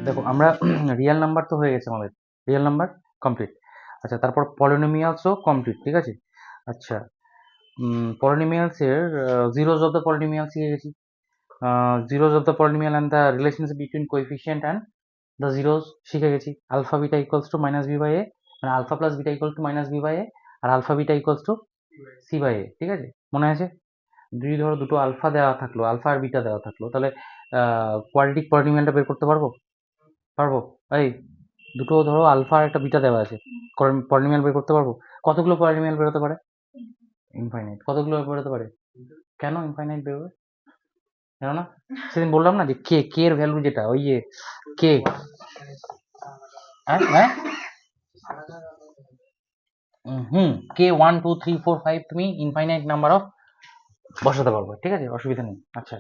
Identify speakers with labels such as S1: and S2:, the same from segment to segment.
S1: দেখো আমরা real number তো হয়ে গেছে আমাদের, রিয়েল নাম্বার কমপ্লিট। আচ্ছা, তারপর পলিনোমিয়ালসও কমপ্লিট, ঠিক আছে। আচ্ছা, পলিনোমিয়ালসের জিরোজ অফ দ্য পলিনোমিয়াল শিখে গেছি। Zeros of the polynomial and the relationship between coefficient and the zeros শিখে গেছি। Alpha beta equals to minus B by A, মানে alpha plus beta equal to minus B by A, আর alpha beta equals to C by A, ঠিক আছে, মনে আছে। যদি ধরো দুটো আলফা দেওয়া থাকলো, আলফা আর বিটা দেওয়া থাকলো, তাহলে কোয়াড্রেটিক পলিনোমিয়ালটা বের করতে পারবো? পারবো। এই দুটো ধরো আলফা আর একটা বিটা দেওয়া আছে, পলিনোমিয়াল বের করতে পারবো? কতগুলো পলিনোমিয়াল বেরোতে পারে? ইনফাইনাইট। কতগুলো বেরোতে পারে? কেন ইনফাইনাইট বেরোবে? জানো না? সেদিন বললাম না যে কে এর ভ্যালু যেটা, ওই যে কে, হ্যাঁ হ্যাঁ, কে 1 2 3 4 5 তুমি ইনফাইনাইট নাম্বার অফ বসাতে পারবো, ঠিক আছে, অসুবিধা নেই। আচ্ছা,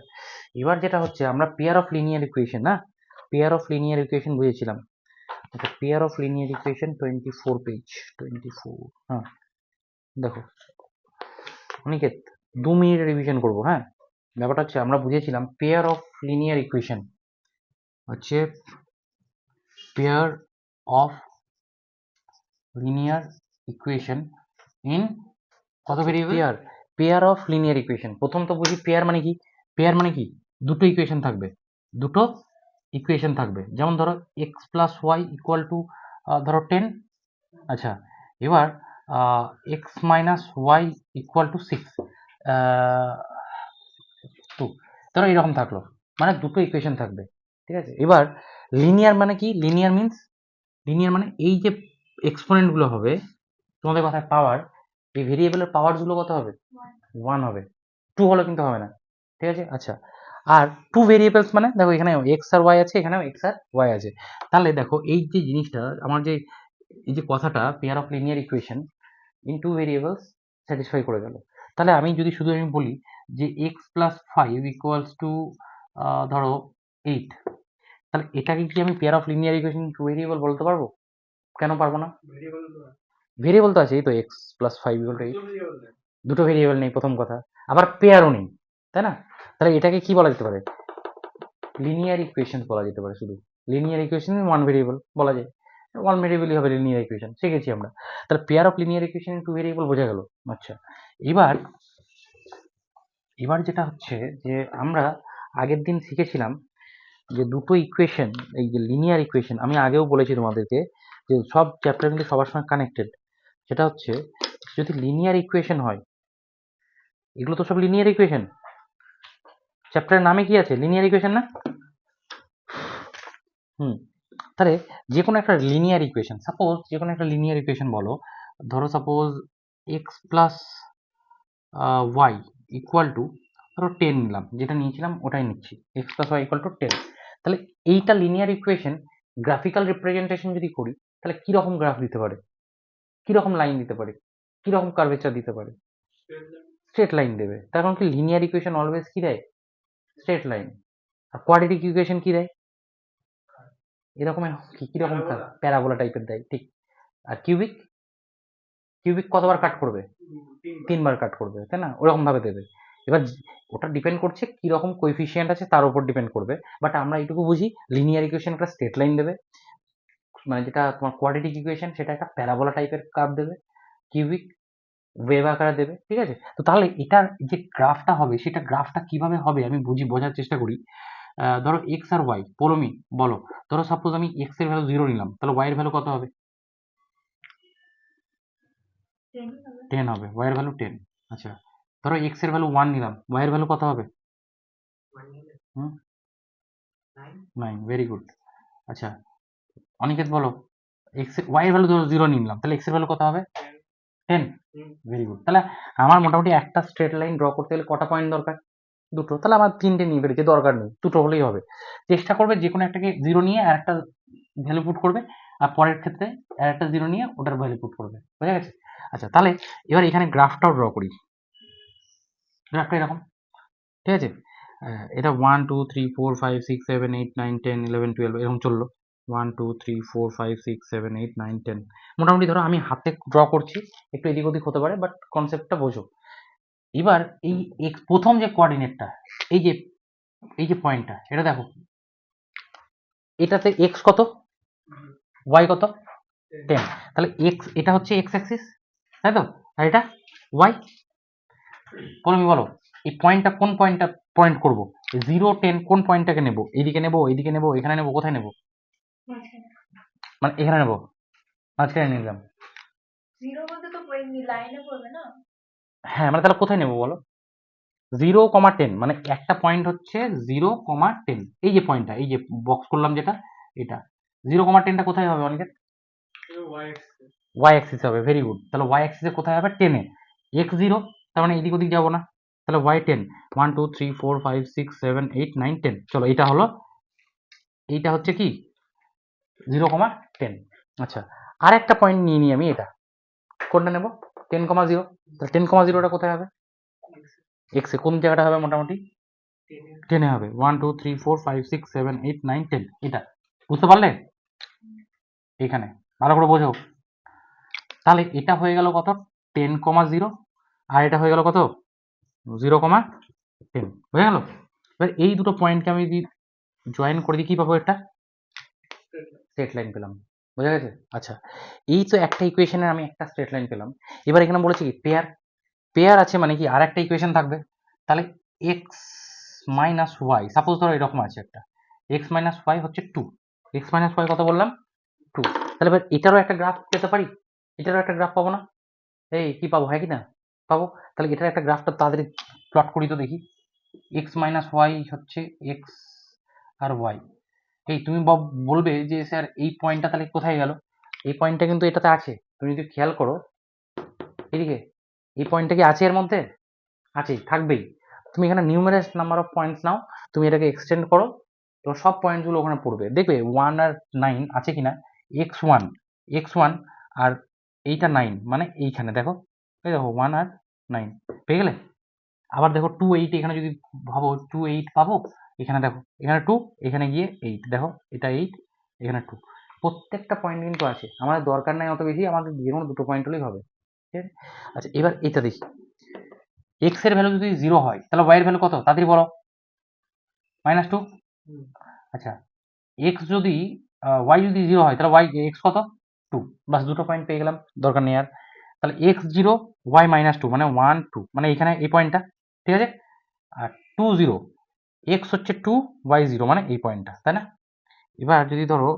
S1: এবার যেটা হচ্ছে আমরা পেয়ার অফ লিনিয়ার ইকুয়েশন, না পেয়ার অফ লিনিয়ার ইকুয়েশন বুঝেছিলাম। আচ্ছা, pair of linear equation 24 page, 24। হ্যাঁ, দেখো অনিকেত, 2 মিনিট রিভিশন করবো। হ্যাঁ, ব্যাপারটা হচ্ছে আমরা বুঝেছিলাম পেয়ার অফ লিনিয়ার ইকুয়েশন হচ্ছে pair of linear equation in কত variable? Pair, pair of linear equation. প্রথম তো বুঝি পেয়ার মানে কি। পেয়ার মানে কি, দুটো ইকুয়েশন থাকবে, দুটো ইকুয়েশন থাকবে। যেমন ধরো x plus y equal to ধরো 10। আচ্ছা, এবার x minus y equal to 6 2, ধরো এরকম থাকলো, মানে দুটো ইকুয়েশন থাকবে, ঠিক আছে। এবার লিনিয়ার মানে কি, লিনিয়ার মিন্স, লিনিয়ার মানে এই যে এক্সপোনেন্ট গুলো হবে তোমাদের কথায় পাওয়ার, এই ভেরিয়েবলের পাওয়ার গুলো কত হবে? 1 হবে। 2 হলে কিন্তু হবে না, ঠিক আছে। আচ্ছা, আর টু ভেরিয়েবলস মানে দেখো এখানে এক্স আর ওয়াই আছে, এখানেও এক্স আর ওয়াই আছে। তাহলে দেখো এই যে জিনিসটা আমার যে এই যে কথাটা pair of linear equation in two variables satisfy করে গেল। তাহলে আমি যদি শুধু আমি বলি যে x plus five equals to ধরো 8, তাহলে এটাকে কি আমি pair of linear equation two variable বলতে পারবো? কেন পারবো না? ভেরিয়েবল তো আছে, এই তো x plus five equal to 8। দুটো ভেরিয়েবল নেই প্রথম কথা, আবার পেয়ারও নেই, তাই না? তাহলে এটাকে কি বলা যেতে পারে? লিনিয়ার ইকুয়েশন বলা যেতে পারে। শুধু লিনিয়ার ইকুয়েশন ওয়ান ভেরিয়েবল বলা যায়, ওয়ান ভেরিয়েবলই হবে লিনিয়ার ইকুয়েশন, শিখেছি আমরা। তাহলে pair of linear equation two variable বোঝা গেল। আচ্ছা, এবার এবার যেটা হচ্ছে যে আমরা আগের দিন শিখেছিলাম যে দুটো ইকুয়েশন, এই যে লিনিয়ার ইকুয়েশন, আমি আগেও বলেছি তোমাদেরকে যে সব চ্যাপ্টার কিন্তু সবার সঙ্গে কানেক্টেড। সেটা হচ্ছে যদি লিনিয়ার ইকুয়েশন হয়, এগুলো তো সব লিনিয়ার ইকুয়েশন, চ্যাপ্টারের নামে কি আছে? লিনিয়ার ইকুয়েশন না? তাহলে যে কোনো একটা লিনিয়ার ইকুয়েশন, সাপোজ যে কোনো একটা লিনিয়ার ইকুয়েশন বলো, ধরো suppose x plus y equal to ধরো 10 নিলাম, যেটা নিয়েছিলাম ওটাই নিচ্ছি, x plus y equal to 10। তাহলে এইটা লিনিয়ার ইকুয়েশন গ্রাফিক্যাল রিপ্রেজেন্টেশন যদি করি, তাহলে কিরকম গ্রাফ দিতে পারে, কিরকম লাইন দিতে পারে, কিরকম কার্ভেচার দিতে পারে? স্ট্রেট লাইন দেবে। তার কারণ কি লিনিয়ার ইকুয়েশন অলওয়েজ কি দেয়? Straight line. আর কোয়াড্রেটিক ইকুয়েশন কি দেয়? এরকম কিরকম প্যারাবোলা টাইপের দেয়, ঠিক। আর কিউবিক, কিউবিক কতবার কাট করবে? 3বার কাট করবে, তাই না? ওরকম ভাবে দেবে। এবার ওটা ডিপেন্ড করছে কিরকম কোএফিসিয়েন্ট আছে তার উপর ডিপেন্ড করবে। বাট আমরা এইটুকু বুঝি লিনিয়ার ইকুয়েশন একটা স্ট্রেট লাইন দেবে, মানে যেটা তোমার কোয়াড্রেটিক ইকুয়েশন সেটা একটা প্যারাবোলা টাইপের কার্ভ দেবে, কিউবিক ওয়েভ আকারে দেবে, ঠিক আছে। তো তাহলে এটার যে গ্রাফটা হবে সেটা গ্রাফটা কিভাবে হবে আমি বোঝার চেষ্টা করি। ধরো এক্স আর ওয়াই পরমি বলো, ধরো সাপোজ আমি এক্স এর ভ্যালু 0 নিলাম, তাহলে ওয়াই এর ভ্যালু কত হবে? 10 হবে, ওয়াই এর ভ্যালু 10। আচ্ছা, ধরো এক্স এর ভ্যালু 1 নিলাম, ওয়াই এর ভ্যালু কত হবে? 9, ভেরি গুড। আচ্ছা, অনিকেত বলো, এক্স ওয়াই এর ভ্যালু ধরো 0 নিলাম, তাহলে এক্স এর ভ্যালু কত হবে? 10, ভেরি গুড। তাহলে আমার মোটামুটি একটা স্ট্রেট লাইন ড্র করতে গেলে কটা পয়েন্ট দরকার? দুটো। তাহলে আমার 3টে নিয়ে বেরিয়েছে, দরকার নেই, দুটো হলেই হবে। চেষ্টা করবে যে কোনো একটাকে 0 নিয়ে আর একটা ভ্যালু পুট করবে, আর পরের ক্ষেত্রে আর একটা 0 নিয়ে ওটার ভ্যালু পুট করবে, বুঝা গেছে? আচ্ছা, তাহলে এবার এখানে গ্রাফটাও ড্র করি। গ্রাফটা এরকম, ঠিক আছে। এটা 1 2 3 4 5 6 7 8 9 10 11 12 এরকম চললো। 1 2 3 4 5 6 7 8 9 10, মোটামুটি ধরো আমি হাতে ড্র করছি, একটু এদিক ওদিক হতে পারে, বাট কনসেপ্টটা বোঝো। এবার এই প্রথম যে কোঅর্ডিনেটটা, এই যে পয়েন্টটা, এটা দেখো, এটাতে এক্স কত, ওয়াই কত, 10। তাহলে এক্স, এটা হচ্ছে এক্স অ্যাক্সিস, তাই তো, আর এটা ওয়াই। তুমি বলো এই পয়েন্টটা কোন পয়েন্টটা পয়েন্ট করবো, 0 10 কোন পয়েন্টটাকে নেব, এইদিকে নেব, এইদিকে নেব, এখানে নেব, কোথায় নেব, মানে এখানে নেব, মাঝখানে নিলাম।
S2: জিরো বলতে তো লাইনে পড়বে না।
S1: হ্যাঁ, মানে তাহলে কোথায় নেব বলো, 0, 10, মানে একটা পয়েন্ট হচ্ছে 0, 10, এই যে পয়েন্টটা, এই যে বক্স করলাম যেটা, এটা 0, 10টা কোথায় হবে অনেকের, ওয়াই অ্যাক্সিস হবে। Very good. তাহলে ওয়াই অ্যাক্সিসে কোথায় হবে, 10-এ। x0, তার মানে এদিক ওদিক যাবো না, তাহলে ওয়াই 10, 1 2 3 4 5 6 7 8 9 10। চলো এটা হলো, এইটা হচ্ছে কি 0, 10। আচ্ছা, আর একটা পয়েন্ট নিয়ে নিই আমি, এটা কোনটা নেব, 10, 0। তাহলে 10, 0টা কোথায় হবে, এক্স এ কোন জায়গাটা হবে, মোটামুটি 10-এ হবে। 1 2 3 4 5 6 7 8 9 10, এটা বুঝতে পারলে, এখানে ভালো করে বোঝো। তাহলে এটা হয়ে গেল কত, 10, 0, আর এটা হয়ে গেল কত, 0, 10, হয়ে গেল। এবার এই দুটো পয়েন্টকে আমি যদি জয়েন করে দিই কি পাবো, একটা স্ট্রেট লাইন পেলাম, বোঝা গেছে। আচ্ছা, এই তো একটা ইকুয়েশনের আমি একটা স্ট্রেট লাইন পেলাম। এবার এখানে বলেছি কি পেয়ার, পেয়ার আছে মানে কি আর একটা ইকুয়েশন থাকবে। তাহলে এক্স মাইনাস ওয়াই, সাপোজ ধরো এরকম আছে একটা, এক্স মাইনাস ওয়াই হচ্ছে 2, এক্স মাইনাস ওয়াই কত বললাম, 2। তাহলে এবার এটারও একটা গ্রাফ পেতে পারি, এটারও একটা গ্রাফ পাবো না, এই কি পাবো, হয় কি না, পাবো। তাহলে এটার একটা গ্রাফটা তাড়াতাড়ি প্লট করি তো দেখি, এক্স মাইনাস ওয়াই হচ্ছে এক্স আর ওয়াই। এই তুমি বলবে যে স্যার এই পয়েন্টটা তাহলে কোথায় গেল, এই পয়েন্টটা কিন্তু এটাতে আছে, তুমি যদি খেয়াল করো এদিকে, এই পয়েন্টটা কি আছে এর মধ্যে, আছে, থাকবেই। তুমি এখানে নিউমারাস নাম্বার অফ পয়েন্টস নাও, তুমি এটাকে এক্সটেন্ড করো, তো সব পয়েন্টসগুলো ওখানে পড়বে, দেখবে 1 আর 9 আছে কিনা, x1 আর এইটা 9, মানে এইখানে দেখো, এই দেখো 1 আর 9 পেয়ে গেলে। আবার দেখো 2 8, এখানে যদি ভাবো 2 8 পাবো, এখানে দেখো, এখানে 2, এখানে গিয়ে 8, দেখো এটা 8, এখানে 2, প্রত্যেকটা পয়েন্ট কিন্তু আছে, আমাদের দরকার নাই অত বেশি, আমাদের যে কোনো দুটো পয়েন্ট হলেই হবে, ঠিক আছে। আচ্ছা, এবার এটা দেখি, এক্স এর ভ্যালু যদি 0 হয় তাহলে ওয়াই এর ভ্যালু কত, তাড়াতাড়ি বলো, -2। আচ্ছা, এক্স যদি ওয়াই যদি 0 হয় তাহলে ওয়াই এক্স কত, 2, বাস দুটো পয়েন্ট পেয়ে গেলাম, দরকার নেই আর। তাহলে x0 y -2 মানে 1 2, মানে এখানে এই পয়েন্টটা, ঠিক আছে। আর 2 0, x হচ্ছে 2 y 0 মানে এই পয়েন্টটা, তাই না। এবার যদি ধরো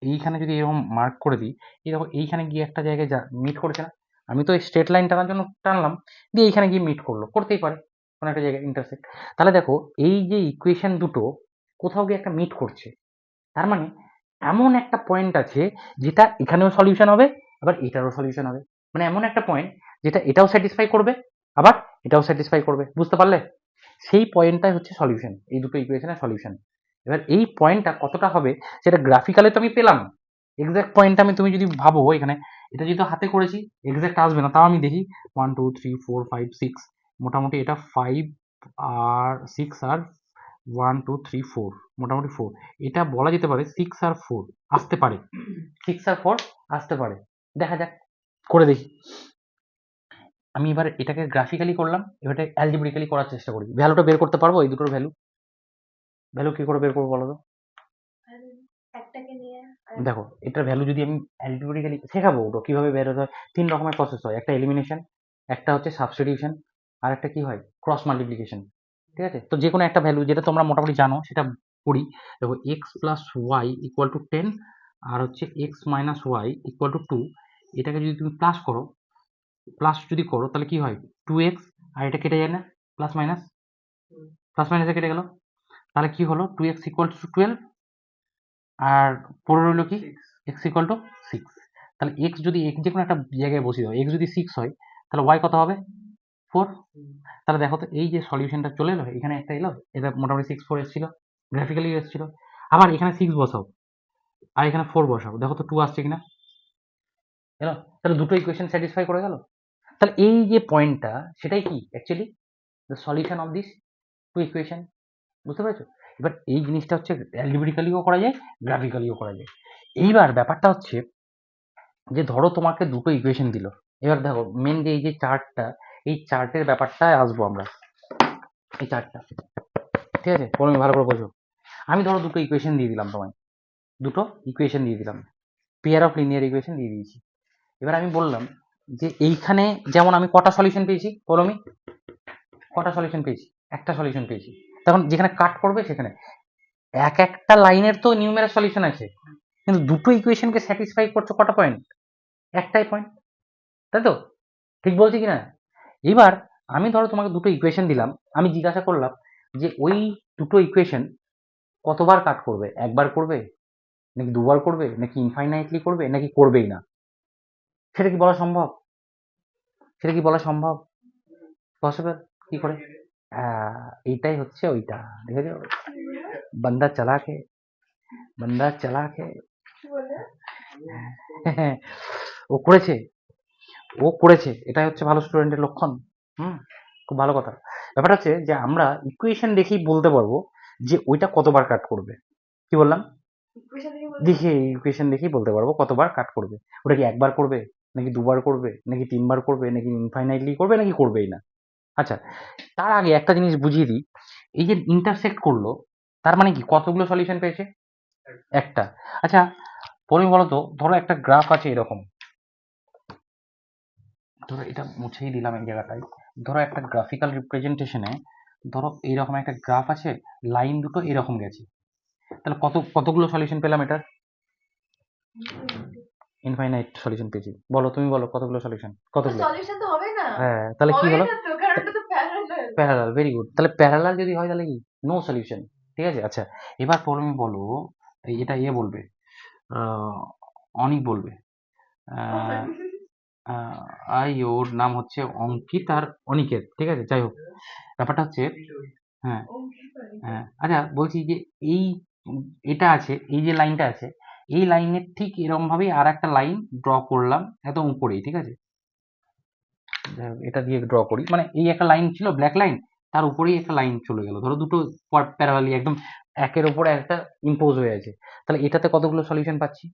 S1: এইখানে যদি এরকম মার্ক করে দিই, এই দেখো এইখানে গিয়ে একটা জায়গায় যা মিট করেছে না, আমি তো স্ট্রেট লাইন টানার জন্য টানলাম, দিয়ে এইখানে গিয়ে মিট করলো, করতেই পারে কোনো একটা জায়গায় ইন্টারসেক্ট। তাহলে দেখো এই যে ইকুয়েশন দুটো কোথাও গিয়ে একটা মিট করছে, তার মানে এমন একটা পয়েন্ট আছে যেটা এখানেও সলিউশন হবে, আবার এটারও সলিউশন হবে, মানে এমন একটা পয়েন্ট যেটা এটাও স্যাটিসফাই করবে, আবার এটাও স্যাটিসফাই করবে, বুঝতে পারলে, সেই পয়েন্টটাই হচ্ছে সলিউশন, এই দুটো ইকুয়েশনের সলিউশন। এবার এই পয়েন্টটা কতটা হবে সেটা গ্রাফিক্যালি তো আমি পেলাম, এক্সাক্ট পয়েন্টটা আমি, তুমি যদি ভাবো এখানে, এটা যেহেতু হাতে করেছি এক্সাক্ট আসবে না, তাও আমি দেখি 1 2 3 4 5 6, মোটামুটি এটা 5 আর 6 আর 1 2 3 4, মোটামুটি 4, এটা বলা যেতে পারে 6 আর 4 আসতে পারে, 6 আর 4 আসতে পারে, দেখা যাক, করে দেখি। আমি এবার এটাকে গ্রাফিক্যালি করলাম, এবারে অ্যালজেব্রিক্যালি করার চেষ্টা করি, ভ্যালুটা বের করতে পারবো এই দুটোর ভ্যালু, ভ্যালু কি করে বের করবো বলো তো।
S2: একটাকে নিয়ে
S1: দেখো এটার ভ্যালু যদি আমি অ্যালজেব্রিক্যালি শেখাবো, ওটা কিভাবে বের হতে হয়, 3 রকমের প্রসেস হয়, একটা এলিমিনেশন, একটা হচ্ছে সাবস্টিটিউশন, আর একটা কি হয় ক্রস মাল্টিপ্লিকেশন, ঠিক আছে। তো যে কোনো একটা ভ্যালু যেটা তোমরা মোটামুটি জানো সেটা করি। দেখো x plus y equal to 10, আর হচ্ছে x minus y equal to 2, এটাকে যদি তুমি প্লাস করো, প্লাস যদি করো তাহলে কি হয় 2x, আর এটা কেটে যায় না, প্লাস মাইনাস, প্লাস মাইনাসে কেটে গেল, তাহলে কি হলো 2x ইকুয়াল টু 12, আর পড়ে রইল কি x ইকুয়াল টু 6। তাহলে x যদি যে কোনো একটা জায়গায় বসিয়ে দাও, x যদি 6 হয় তাহলে y কত হবে 4। তাহলে দেখো তো এই যে সলিউশনটা চলে এলো, এখানে একটা এলো, এটা মোটামুটি 6 4 এসেছিল, গ্রাফিক্যালি এসেছিল, আবার এখানে 6 বসাও, আর এখানে 4 বসাও, দেখো তো 2 আসছে কিনা, এলো, তাহলে দুটো ইকুয়েশন স্যাটিসফাই করে গেল। তাহলে এই যে পয়েন্টটা সেটাই কি actually the solution of this two equation, বুঝতে পেরেছো। এবার এই জিনিসটা হচ্ছে অ্যালজেব্রিক্যালিও করা যায়, গ্রাফিক্যালিও করা যায়। এইবার ব্যাপারটা হচ্ছে যে ধরো তোমাকে দুটো ইকুয়েশন দিল, এবার দেখো মেন যে এই যে চার্টটা, এই চার্টের ব্যাপারটায় আসবো আমরা, এই চার্টটা, ঠিক আছে, প্রথমে ভালো করে বোঝো। আমি ধরো দুটো ইকুয়েশন দিয়ে দিলাম তোমায়, দুটো ইকুয়েশন দিয়ে দিলাম, পেয়ার অফ লিনিয়ার ইকুয়েশন দিয়ে দিয়েছি। এবার আমি বললাম যে এইখানে যেমন আমি কটা সলিউশন পেয়েছি, বলো আমি কটা সলিউশন পেয়েছি, একটা সলিউশন পেয়েছি। তখন যেখানে কাট করবে সেখানে একটা লাইনের তো নিউমেরাস সলিউশন আছে, কিন্তু দুটো ইকুয়েশনকে স্যাটিসফাই করছো কটা পয়েন্ট, একটাই পয়েন্ট, তাই তো? ঠিক বলছি কিনা? এবার আমি ধরো তোমাকে দুটো ইকুয়েশন দিলাম, আমি জিজ্ঞাসা করলাম যে ওই দুটো ইকুয়েশন কতবার কাট করবে, একবার করবে নাকি দুবার করবে নাকি ইনফাইনাইটলি করবে নাকি করবেই না, সেটা কি বলা সম্ভব? সেটা কি বলা সম্ভব? পসিবল? কি করে? এইটাই হচ্ছে ওইটা, দেখেছো? বান্দা চালাক है, বান্দা চালাক है।
S2: কি বলে?
S1: ও করেছে, ও করেছে, এটাই হচ্ছে ভালো স্টুডেন্টের লক্ষণ। হুম, খুব ভালো কথা। ব্যাপারটা হচ্ছে যে আমরা ইকুয়েশন দেখেই বলতে পারবো যে ওইটা কতবার কাট করবে। কি বললাম?
S2: ইকুয়েশন থেকে বলতে
S1: দেখে ইকুয়েশন দেখেই বলতে পারবো কতবার কাট করবে। ওটা কি একবার করবে নাকি দুবার করবে নাকি তিনবার করবে নাকি ইনফাইনাইটলি করবে নাকি করবেই না। আচ্ছা, তার আগে একটা জিনিস বুঝিয়ে দিই, এই যে ইন্টারসেক্ট করলো তার মানে কি কতগুলো সলিউশন পেয়েছে? একটা। আচ্ছা, তুমি বলো তো, ধরো একটা গ্রাফ আছে এরকম, ধরো এটা মুছেই দিলাম এই জায়গাটায়, ধরো একটা গ্রাফিক্যাল রিপ্রেজেন্টেশনে ধরো এইরকম একটা গ্রাফ আছে, লাইন দুটো এরকম গেছে, তাহলে কতগুলো সলিউশন পেলাম এটার? ইনফাইনাইট সলিউশন পেয়েছি। বলো, তুমি বলো কতগুলো সলিউশন, কতগুলো?
S2: সলিউশন তো হবে না,
S1: হ্যাঁ, তাহলে কি
S2: হবে
S1: হলো?
S2: না তো, কারণ ওটা তো প্যারালাল।
S1: Parallel, very good. তাহলে প্যারালাল যদি হয় তাহলে কি? No solution. ঠিক আছে? আচ্ছা, এবার তুমি বলো, এটা ইয়ে বলবে, অনিক বলবে, ওর নাম হচ্ছে অঙ্কিত আর অনিকেত, ঠিক আছে? যাই হোক, ব্যাপারটা হচ্ছে, হ্যাঁ হ্যাঁ, আচ্ছা বলছি যে এই এটা আছে, এই যে লাইনটা আছে, এই লাইনের ঠিক এরকম ভাবেই আর একটা লাইন ড্র করলাম একদম উপরেই, ঠিক আছে? যাই হোক, এটা দিয়ে ড্র করি, মানে এই একটা লাইন ছিল ব্ল্যাক লাইন, তার উপরেই একটা লাইন চলে গেল, ধরো দুটো প্যারালালি একদম একের উপরে একটা ইম্পোজ হয়ে আছে, তাহলে এটাতে কতগুলো সলিউশন পাচ্ছি?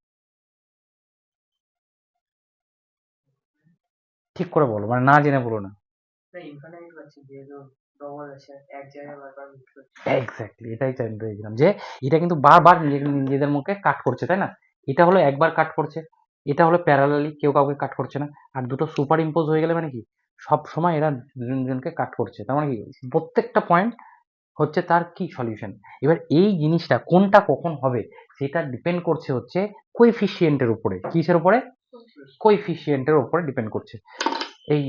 S1: ঠিক করে বলো, মানে না জেনে বলো না। এক্স্যাক্টলি, এটাই জানতে চাইছিলাম যে এটা কিন্তু বারবার নিজেদের মুখে কাট করছে, তাই না? এটা হলো একবার কাট করছে, এটা হলো প্যারালালি কেউ কাউকে কাট করছে না, আর দুটো সুপার ইম্পোজ হয়ে গেলে মানে কি সব সময় এরা দুজন দুজনকে কাট করছে, তার মানে কি প্রত্যেকটা পয়েন্ট হচ্ছে তার কি সলিউশন। এবার এই জিনিসটা কোনটা কখন হবে সেটা ডিপেন্ড করছে হচ্ছে কোএফিসিয়েন্টের উপরে। কিসের উপরে? কোএফিসিয়েন্টের উপরে ডিপেন্ড করছে। এই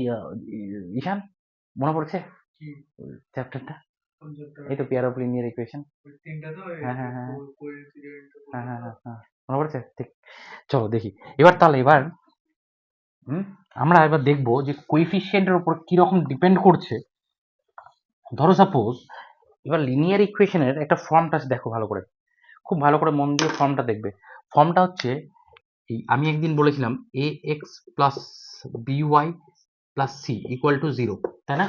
S1: ঈশান, মনে পড়ছে চ্যাপ্টারটা? এই তো পেয়ার অফ লিনিয়ার ইকুয়েশন। হ্যাঁ হ্যাঁ হ্যাঁ হ্যাঁ হ্যাঁ হ্যাঁ হ্যাঁ, মনে পড়ছে, ঠিক। চলো দেখি এবার, তাহলে এবার আমরা এবার দেখবো যে কোএফিসিয়েন্টের উপর কিরকম ডিপেন্ড করছে। ধরো সাপোজ এবার লিনিয়ার ইকুয়েশনের একটা ফর্মটা দেখো ভালো করে, খুব ভালো করে মন দিয়ে ফর্মটা দেখবে। ফর্মটা হচ্ছে এই, আমি একদিন বলেছিলাম a x plus b y plus c equal to 0, তাই না?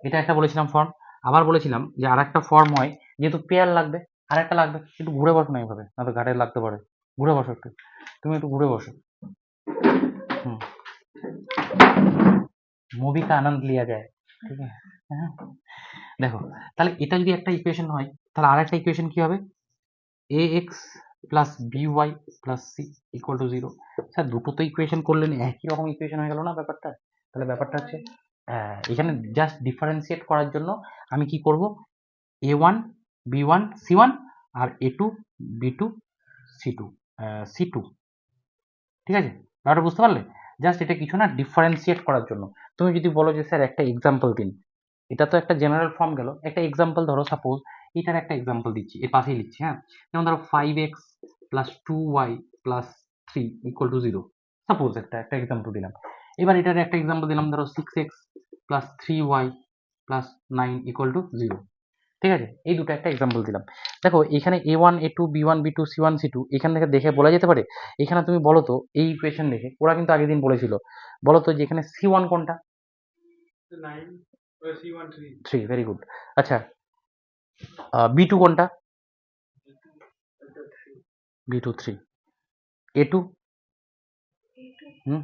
S1: এটা একটা বলেছিলাম ফর্ম। আবার বলেছিলাম যে আর একটা ফর্ম হয়, যেহেতু পেয়ার লাগবে আর একটা লাগবে, একটু ঘুরে বসো না এইভাবে, না তো ঘাটে লাগতে পারে। ঘুরে বসো একটু, তুমি একটু ঘুরে বসো। হুম, মুভি কা আনন্দ লিয়া যায়, ঠিক আছে? হ্যাঁ, দেখো, তাহলে এটা যদি একটা ইকুয়েশন হয়, তাহলে আর একটা ইকুয়েশন কি হবে? A x plus b y plus c equal to 0। Sir দুটো তো ইকুয়েশন করলেন, একই রকম ইকুয়েশন হয়ে গেল না ব্যাপারটা? তাহলে ব্যাপারটা হচ্ছে এখানে জাস্ট ডিফারেন্সিয়েট করার জন্য আমি কি করব, a1 b1 c1 আর a2 b2 c2 c2, ঠিক আছে? ব্যাপারটা বুঝতে পারলে? জাস্ট এটা কিছু না, ডিফারেন্সিয়েট করার জন্য। তুমি যদি বলো যে স্যার একটা এক্সাম্পল দিন, এটা তো একটা জেনারেল ফর্ম গেল, একটা এক্সাম্পল ধরো সাপোজ এটার একটা এক্সাম্পল দিচ্ছি, এর পাশেই লিখছি, হ্যাঁ? যেমন ধরো 5x plus 2y plus 3 equal to 0, suppose একটা এক্সাম্পল দিলাম। এবার এটার একটা এক্সাম্পল দিলাম, ধরো 6x plus 3y plus 9 equal to 0, ঠিক আছে? এই দুটো একটা এক্সাম্পল দিলাম। দেখো এখানে a1 a2 b1 b2 c1 c2 এখান থেকে দেখে বলা যেতে পারে, এখানে তুমি বলো তো এই ইকুয়েশন দেখে, ওরা কিন্তু আগের দিন বলেছিল, বলো তো যে এখানে c1 কোনটা? 3, ভেরি গুড। আচ্ছা, b2 কোনটা? b2 3, a2 হুম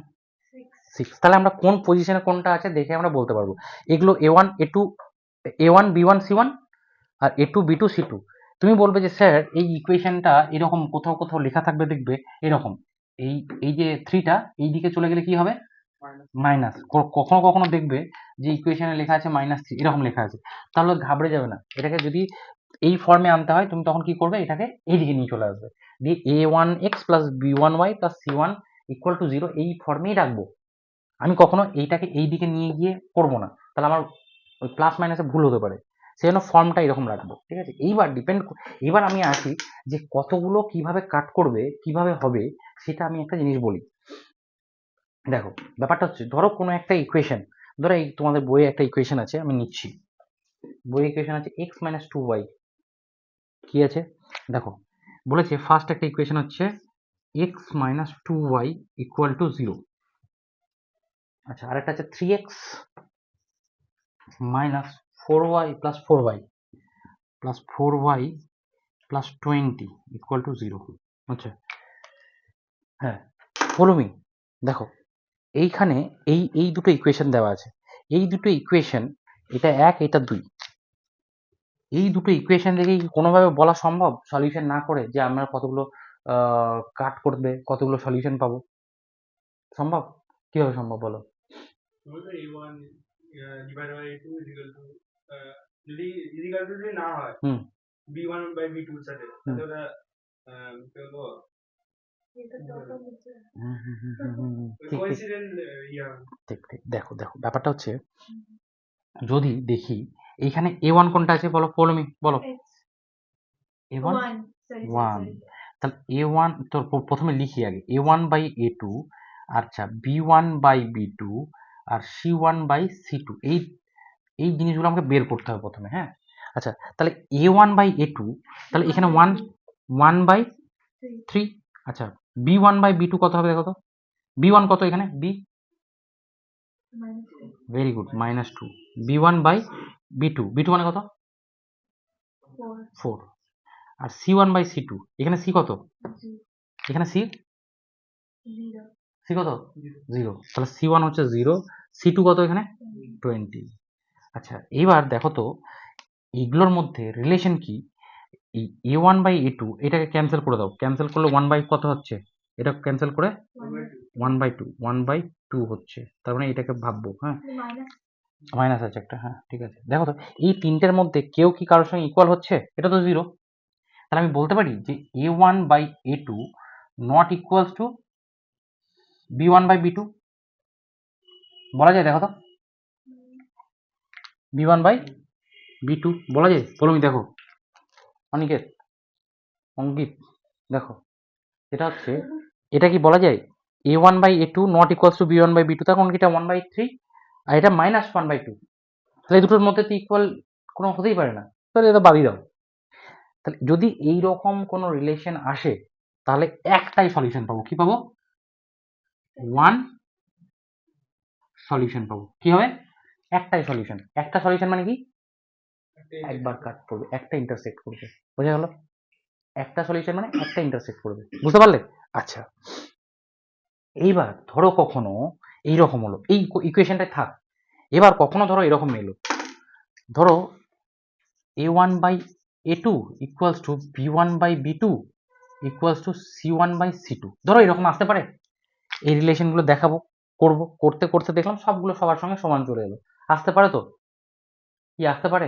S1: 6। তাহলে আমরা কোন পজিশনে কোনটা আছে দেখে আমরা বলতে পারবো। এগুলো a1 a2 a1 b1 c1 আর a2 b2 c2, তুমি বলবে যে স্যার এই ইকুয়েশনটা এরকম কোথাও কোথাও লেখা থাকবে, দেখবে এরকম এই এই যে 3টা এই দিকে চলে গেলে কি হবে মাইনাস, কখনো কখনো দেখবে যে ইকুয়েশনে লেখা আছে -3 এরকম লেখা আছে, তাহলে ঘাবড়ে যাবে না। এটাকে যদি এই ফর্মে আনতে হয় তুমি তখন কি করবে, এটাকে এইদিকে নিয়ে চলে আসবে, দিয়ে a1x plus b1y plus c1 equal to 0 এই ফর্মেই রাখবো। আমি কখনো এইটাকে এই দিকে নিয়ে গিয়ে করবো না, তাহলে আমার ওই প্লাস মাইনাসে ভুল হতে পারে, সেই জন্য ফর্মটা এরকম রাখবো। ঠিক আছে, এইবার এবার আমি আসি যে কতগুলো কিভাবে কাট করবে, কিভাবে হবে, সেটা আমি একটা জিনিস বলি। দেখো ব্যাপারটা হচ্ছে, ধরো কোনো একটা ইকুয়েশন, ধরো এই তোমাদের বইয়ে একটা ইকুয়েশন আছে, আমি নিচ্ছি বইয়ে ইকুয়েশন আছে x মাইনাস 2y, কি আছে দেখো, বলেছে ফার্স্ট একটা ইকুয়েশন হচ্ছে x minus 2y equal to 0। আচ্ছা, আরেকটা আছে 3x minus 4y plus 4y plus 4y plus 20 equal to 0। আচ্ছা হ্যাঁ, ফলো মি। দেখো এইখানে এই দুটো ইকুয়েশন দেওয়া আছে, এই দুটো ইকুয়েশন, এটা 1 এটা 2, এই দুটো ইকুয়েশন দেখে কি কোনোভাবে বলা সম্ভব সলিউশন না করে যে আমরা কতগুলো কাট করবে, কতগুলো সলিউশন পাবো? সম্ভব? কিভাবে সম্ভব বলো?
S3: a1 divided by a2 is equal to যদি ইজিক্যাল টু যদি না হয়
S1: হুম
S3: b1 by b2 এর সাথে তাহলে ওটা কি বলবো
S2: এটা তো নিচে
S1: ঠিক ঠিক
S3: কোইন্সিডেন্ট
S1: ঠিক ঠিক। দেখো দেখো ব্যাপারটা হচ্ছে, যদি দেখি এইখানে a1 কোনটা আছে বলো, ফলো মি বলো। a1 1, তাহলে a1 তো প্রথমে লিখি আগে a1 বাই a2, আচ্ছা b1 by b2 R c1 by c2, এই জিনিসগুলো আমাকে বের করতে হবে প্রথমে। হ্যাঁ আচ্ছা, তাহলে a1 বাই a2, তাহলে এখানে 1 বাই 3, আচ্ছা b1 বাই b2 কত হবে দেখো তো, b1 কত এখানে, b, very good, -2, b1 by b2 মানে কত 4, আর c1 বাই c2, এখানে c কত, এখানে c কত 0, তাহলে c1 হচ্ছে 0, c2 কত এখানে 20। আচ্ছা এইবার দেখো তো এইগুলোর মধ্যে রিলেশন কি, এই a1 বাই a2 এটাকে ক্যান্সেল করে দাও, ক্যান্সেল করলে 1 বাই কত হচ্ছে, এটা ক্যান্সেল করে 1 বাই 2 হচ্ছে, তার মানে এটাকে ভাববো। হ্যাঁ মাইনাস আছে একটা, হ্যাঁ ঠিক আছে। দেখো তো এই তিনটের মধ্যে কেউ কি কারোর সঙ্গে ইকুয়াল হচ্ছে, এটা তো 0, তাহলে আমি বলতে পারি যে a1 by a2 not equals to b1 by b2, বলা যায়? দেখো তো b1 বাই b2 বলা যায়, বলো মি দেখো, অনিকেত অঙ্কিত দেখো, এটা হচ্ছে, এটা কি বলা যায় a1 by a2 not equals to b1 by b2, তখন এটা 1 বাই 3 আর এটা -1 বাই 2, তাহলে এই দুটোর মধ্যে তো ইকুয়াল কোনো হতেই পারে না, তাহলে এটা বাদই দাও। তাহলে যদি এই রকম কোনো রিলেশন আসে তাহলে একটাই সলিউশন পাবো, কি পাবো, ওয়ান সলিউশন পাবো। কি হবে, একটাই সলিউশন। একটা সলিউশন মানে কি, একবার কাট করবে, একটা ইন্টারসেক্ট করবে, বোঝা গেল? একটা সলিউশন মানে একটা ইন্টারসেক্ট করবে, বুঝতে পারলে? আচ্ছা এইবার ধরো কখনো এইরকম হলো, এই ইকুয়েশনটাই থাক, এবার কখনো ধরো এরকম এলো, ধরো a1 by a2 equals to b1 by b2 equals to c1 by c2, ধরো এরকম আসতে পারে। এই রিলেশনগুলো দেখাবো, করব, করতে করতে দেখলাম সবগুলো সবার সঙ্গে সমান চলে এলো, আসতে পারে তো, কি আসতে পারে?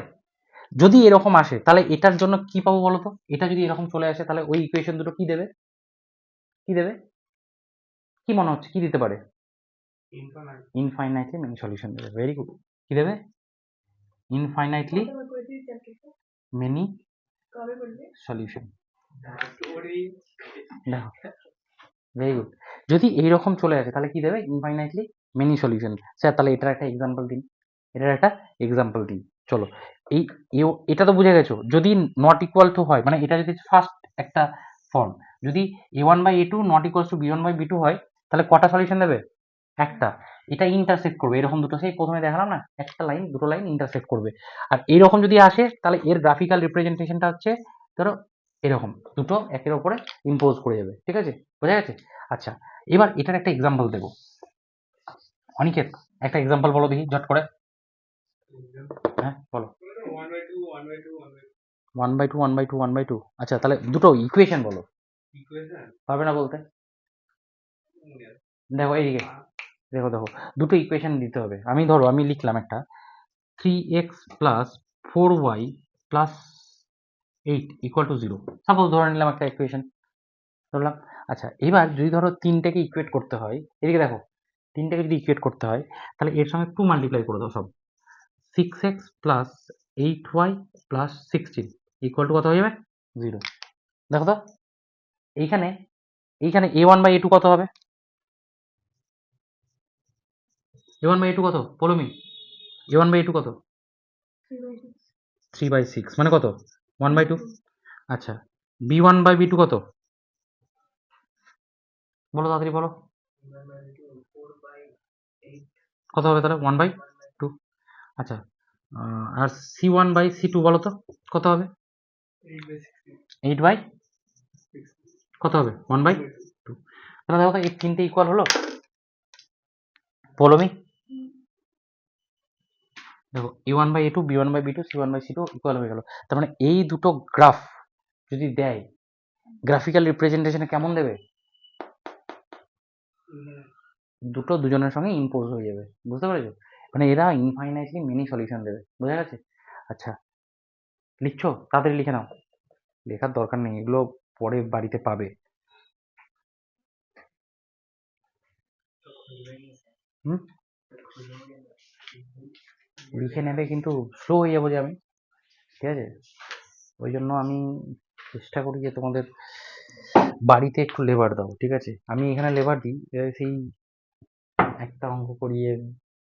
S1: যদি এরকম আসে তাহলে এটার জন্য কি পাবো বলো তো, এটা যদি এরকম চলে আসে তাহলে ওই ইকুয়েশন দুটো কি দেবে, কি দেবে, কি মনে হচ্ছে কি দিতে পারে? ইনফাইনাইটলি মেনি সলিউশন দেবে, ভেরি গুড। কি দেবে, ইনফাইনাইটলি মেনি সলিউশন, দেখো ভেরি গুড। যদি এইরকম চলে আসে তাহলে কি দেবে, ইনফাইনাইটলি মেনি সলিউশন। স্যার তাহলে এটার একটা এক্সাম্পল দিন, এটার একটা এক্সাম্পল দিন। চলো এই এটা তো বুঝে গেছো, যদি নট ইকুয়াল টু হয়, মানে এটা যদি ফার্স্ট একটা ফর্ম, যদি a1 by a2 not equal to b1 by b2 হয়, তাহলে কটা সলিউশন দেবে, একটা। এটা ইন্টারসেক্ট করবে, এরকম দুটো, সেই প্রথমে দেখালাম না, একটা লাইন দুটো লাইন ইন্টারসেক্ট করবে। আর এরকম যদি আসে তাহলে এর গ্রাফিক্যাল রিপ্রেজেন্টেশনটা হচ্ছে, ধরো এরকম দুটো একের ওপরে ইম্পোজ করে যাবে, ঠিক আছে, বোঝা গেছে? আচ্ছা এবার এটার একটা এক্সাম্পল দেবো, অনিকেত একটা এক্সাম্পল বলো দেখি ঝট করে। হ্যাঁ বলো। 1/2 1/2 1/2। আচ্ছা তাহলে দুটো ইকুয়েশন বলো।
S3: ইকুয়েশন
S1: পারবে না বলতে? দেখো এইদিকে, দেখো দেখো দুটো ইকুয়েশন দিতে হবে। আমি লিখলাম একটা 3x plus 4y plus 8 equal to 0, suppose ধরে নিলাম একটা ইকুয়েশন ধরলাম। আচ্ছা এবার যদি ধরো তিনটাকে ইকুয়েট করতে হয়, এদিকে দেখো তিনটাকে যদি ইকুয়েট করতে হয় তাহলে এর সঙ্গে 2 মাল্টিপ্লাই করে দাও সব। 6x plus 8y plus 16 equal to কত হয়ে যাবে? 0। দেখো তো এইখানে এইখানে a1/a2 কত হবে? a1/a2 কত বলো মি? a1/a2 কত?
S2: 3/6
S1: 3/6 মানে কত? 1/2। আচ্ছা b1/b2 কত বলো, তাড়াতাড়ি বলো। কত হবে তাহলে? 1/2। আচ্ছা আর c1/c2 বলো তো কত হবে? 8/, কত হবে? 1/2। তাহলে দেখো তো এই তিনটে ইকুয়াল হলো, বলো মি? দেখো a1/a2 b1/b2 c1/c2 ইকুয়াল হয়ে গেল। তার মানে এই দুটো গ্রাফ যদি দেয়, গ্রাফিক্যাল রিপ্রেজেন্টেশনে কেমন দেবে? দুটো দুজনের সঙ্গে ইম্পোজ হয়ে যাবে, বুঝতে পেরেছো? মানে এরা ইনফাইনাইটলি মেনি সলিউশন দেবে, বোঝা গেছে? আচ্ছা লিখছো? তাড়াতাড়ি লিখে নাও, লেখার দরকার নেই, এগুলো পরে বাড়িতে পাবে। হুম, লিখে নেবে কিন্তু স্লো হয়ে যাবো যে আমি, ঠিক আছে? ওই জন্য আমি চেষ্টা করি যে তোমাদের বাড়িতে একটু লেবার দাও, ঠিক আছে? আমি এখানে লেবার দিই, সেই একটা অঙ্ক করিয়ে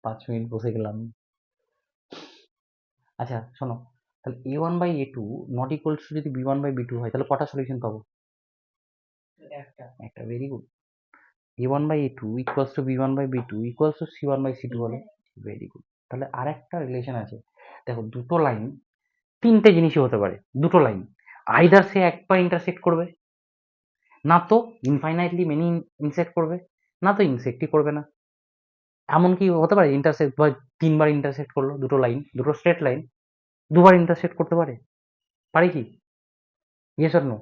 S1: 5 মিনিট বসে গেলাম। আচ্ছা শোনো, তাহলে a1/a2 নট ইকুয়ালস টু যদি b1/b2 হয় তাহলে কটা সলিউশন পাবো? একটা, very good. a1/a2 equals to b1/b2 equals to c1/c2 হলে ভেরি গুড। তাহলে আরেকটা রিলেশন আছে, দেখো দুটো লাইন তিনটে জিনিসই হতে পারে। দুটো লাইন আইদার সে একবার ইন্টারসেক্ট করবে, না তো ইনফাইনাইটলি মেনি ইনসেক্ট করবে, না তো ইনসেক্টই করবে না। এমনকি হতে পারে ইন্টারসেক্ট বা তিনবার ইন্টারসেক্ট করলো, দুটো লাইন, দুটো স্ট্রেট লাইন দুবার ইন্টারসেক্ট করতে পারে, পারে কি? Yes or no?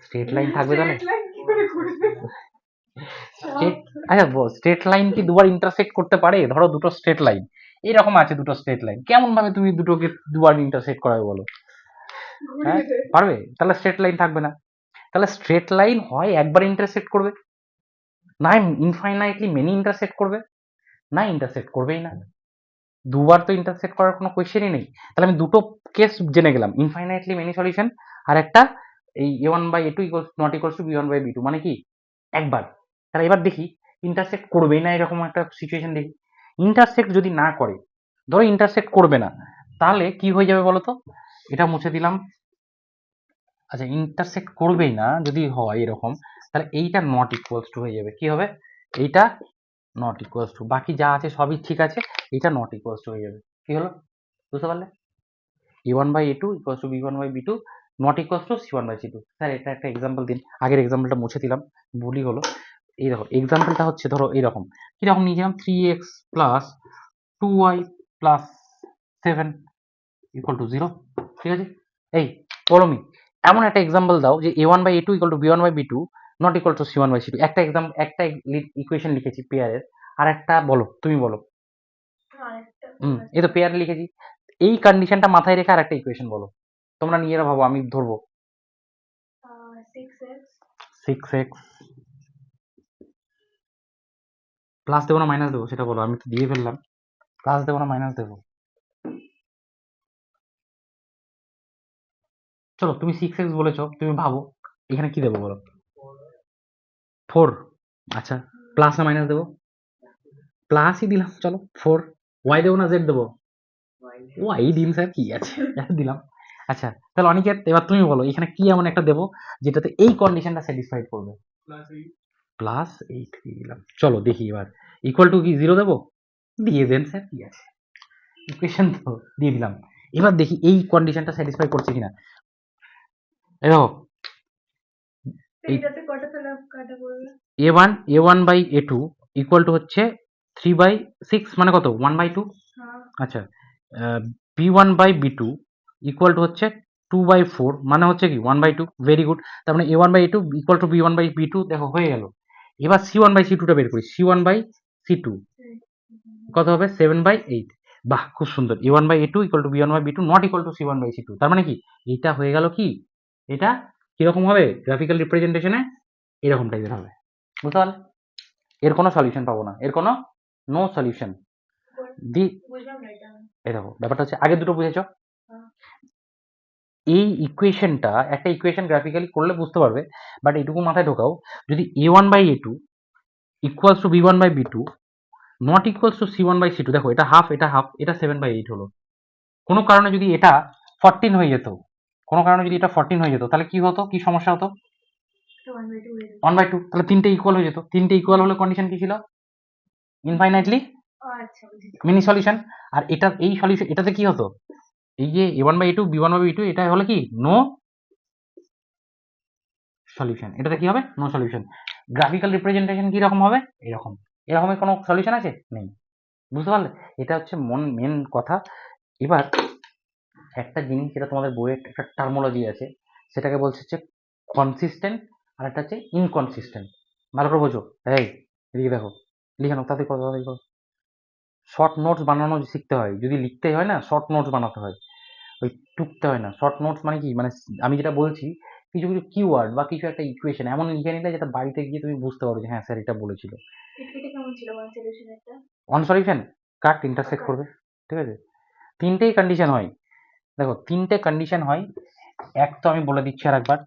S1: Straight line থাকবে তাহলে?
S2: Straight line কি করে ঘুরবে?
S1: স্ট্রেট, আচ্ছা স্ট্রেট লাইন কি দুবার ইন্টারসেক্ট করতে পারে? ধরো দুটো স্ট্রেট লাইন এরকম আছে, দুটো স্ট্রেট লাইন, কেমন ভাবে তুমি দুটোকে দুবার ইন্টারসেক্ট করাবে বলো? হ্যাঁ
S2: ঘুরিয়ে দেয়।
S1: পারবে? তাহলে স্ট্রেট লাইন থাকবে না। তাহলে স্ট্রেট লাইন হয় একবার ইন্টারসেক্ট করবে, না ইনফাইনাইটলি মেনি ইন্টারসেক্ট করবে, না ইন্টারসেক্ট করবেই না। দুবার তো ইন্টারসেক্ট করার কোনো কোয়েশ্চেনই নেই। তাহলে আমি দুটো কেস জেনে গেলাম, ইনফাইনাইটলি মেনি সলিউশন আর একটা এই a1/a2 equals not equals two b1/b2 মানে কি একবার। তাহলে এবার দেখি ইন্টারসেক্ট করবেই না এরকম একটা সিচুয়েশন দেখি। ইন্টারসেক্ট যদি না করে, ধরো ইন্টারসেক্ট করবে না, তাহলে কি হয়ে যাবে বলো তো? এটা মুছে দিলাম। আচ্ছা ইন্টারসেক্ট করবেই না যদি হয় এরকম, তাহলে এইটা নট ইকুয়ালস টু হয়ে যাবে, কি হবে? এইটা নট ইকুয়ালস টু, বাকি যা আছে সবই ঠিক আছে, এইটা নট ইকুয়ালস টু হয়ে যাবে। কি হলো বুঝতে পারলে? a1/a2 equals to b1/b2 not equals two c1/c2। Sir এটা একটা এক্সাম্পল দিন, আগের এক্সাম্পলটা মুছে দিলাম, ভুলই হলো। এই দেখো এক্সাম্পলটা হচ্ছে ধরো এইরকম, কিরকম নিয়েছিলাম 3x plus 2y plus 7 equal to 0, ঠিক আছে? এই বলো মি, এমন একটা এক্সাম্পল দাও যে a1/a2 equal to b1/b2 not equal two c1/c2। একটা ইকুয়েশন লিখেছি পেয়ারের, আর একটা বলো, তুমি বলো।
S2: আরেকটা
S1: এই তো পেয়ার লিখেছি, এই কন্ডিশনটা মাথায় রেখে আরেকটা ইকুয়েশন বলো, তোমরা নিজেরা ভাবো, আমি ধরবো।
S2: 6x
S1: 6x প্লাস দেবো না মাইনাস দেবো সেটা বলো, আমি তো দিয়ে ফেললাম। প্লাস দেবো না মাইনাস দেবো? চলো তুমি 6x বলেছো, তুমি ভাবো এখানে কি দেবো বলো? 4। আচ্ছা প্লাস না মাইনাস দেবো? প্লাসই দিলাম, চলো 4। ওয়াই দেবো না জেড দেবো? ওয়াই দিন স্যার, কি আছে দিলাম। আচ্ছা তাহলে অনিকেত এবার তুমি বলো এখানে কি এমন একটা দেবো যেটাতে এই কন্ডিশনটা স্যাটিসফাইড করবে? প্লাস 8 দিয়ে দিলাম, চলো দেখি এবার ইকুয়াল টু কি 0 দেবো? দিয়ে দেন স্যার, কি আছে, ইকুয়েশন তো দিয়ে দিলাম। এবার দেখি এই কন্ডিশনটা স্যাটিসফাই করছে কিনা। এই দেখো
S2: এইটাতে কটা তাহলে কাটা পড়বে?
S1: a1/a2 ইকুয়াল টু হচ্ছে 3/6 মানে কত 1/2।
S2: হ্যাঁ
S1: আচ্ছা b1/b2 ইকুয়াল টু হচ্ছে 2/4 মানে হচ্ছে কি 1/2। Very good. তার মানে a1/a2 ইকুয়াল টু b1/b2 দেখো হয়ে গেল। এবার c1/c2 টা বের করি। c1/c2 কত হবে 7/8। বাহ খুব সুন্দর। a1/a2 equal to b1/b2 not equal two c1/c2। তার মানে কি এটা হয়ে গেল কি, এটা কিরকম হবে গ্রাফিক্যাল রিপ্রেজেন্টেশনে এরকম টাইপের হবে। বুঝতে পারলে? এর কোনো সলিউশন পাবো না, এর কোনো নো সলিউশন। দি
S2: বুঝলাম না এটা আমি।
S1: এই দেখো ব্যাপারটা হচ্ছে আগে দুটো বুঝেছো।
S2: হ্যাঁ।
S1: এই ইকুয়েশনটা একটা ইকুয়েশন গ্রাফিক্যালি করলে বুঝতে পারবে, বাট এইটুকু মাথায় ঢোকাও যদি a1/a2 equals to b1/b2 not equals two c1/c2, দেখো এটা হাফ এটা হাফ, এটা 7/8 হলো। কোনো কারণে যদি এটা 14 হয়ে যেত, কোনো কারণে যদি এটা 14 হয়ে যেত তাহলে কি হতো, কি সমস্যা হতো?
S2: তো 1/2 হয়ে যাবে।
S1: 1/2 তাহলে তিনটে ইকুয়াল হয়ে যেত। তিনটে ইকুয়াল হলে কন্ডিশন কি ছিল? ইনফাইনাইটলি
S2: ও আচ্ছা বুঝেছি।
S1: Mini solution. আর এটা এই সলিউশন এটাতে কি হতো, এই যে a1/a2 b1/b2 এটা হলো কি নো সলিউশন। এটাতে কি হবে নো সলিউশন। গ্রাফিক্যাল রিপ্রেজেন্টেশন কি রকম হবে এরকম, এরকমের কোনো সলিউশন আছে নেই। বুঝতে পারলে? এটা হচ্ছে মেন কথা। এবার একটা জিনিস যেটা তোমাদের বইয়ে একটা টার্মোলজি আছে সেটাকে বলছে হচ্ছে কনসিস্টেন্ট আর একটা হচ্ছে ইনকনসিস্টেন্ট। ভালো করে বোঝো। এই এদিকে দেখো, লিখে নাও তাড়াতাড়ি করো তাড়াতাড়ি করো। শর্ট নোটস বানানো শিখতে হয়, যদি লিখতে হয় না শর্ট নোটস বানাতে হয়, ওই টুকতে হয় না। শর্ট নোটস মানে কি, মানে আমি যেটা বলছি কিছু কিছু কিওয়ার্ড বা কিছু একটা ইকুয়েশন এমন লিখে নিলে যেটা বাড়িতে গিয়ে তুমি বুঝতে পারো যে হ্যাঁ স্যার এটা বলেছিল।
S2: এটা কেমন ছিল ওয়ান সলিউশন একটা?
S1: অন সলিউশন কাট ইন্টারসেক্ট করবে, ঠিক আছে? তিনটেই কন্ডিশন হয়, দেখো তিনটে কন্ডিশন হয়। এক তো আমি বলে দিচ্ছি আর একবার,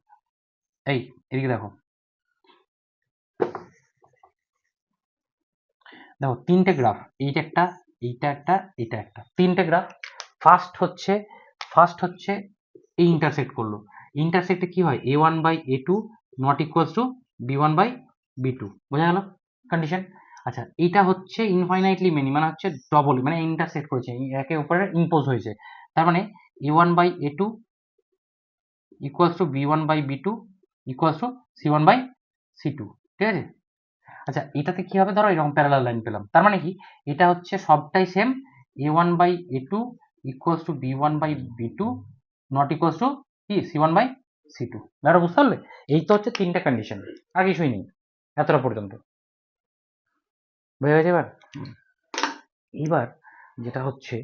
S1: এই এদিকে দেখো, দেখো তিনটে গ্রাফ, এইটা একটা এইটা একটা এটা একটা, তিনটে গ্রাফ। ফার্স্ট হচ্ছে এই ইন্টারসেক্ট করলো, ইন্টারসেক্টে কি হয় a1/a2 not equals two b1/b2, বোঝা গেল কন্ডিশন। আচ্ছা এইটা হচ্ছে ইনফাইনাইটলি মেনি মানে হচ্ছে ডবল, মানে ইন্টারসেক্ট করেছে, একে উপরে ইম্পোজ হয়েছে। তার মানে a1/a2 equals to b1/b2 equals to c1/c2, ঠিক আছে? আচ্ছা এটাতে কি হবে, ধরো এরকম প্যারালাল লাইন পেলাম, তার মানে কি এটা হচ্ছে সবটাই same a1/a2 equals to b1/b2 not equals two কি c1/c2। ব্যাপারটা বুঝতে পারলে? এই তো হচ্ছে তিনটা কন্ডিশন, আর কিছুই নেই এতটা পর্যন্ত। বুঝে গেছে এবার? এইবার যেটা হচ্ছে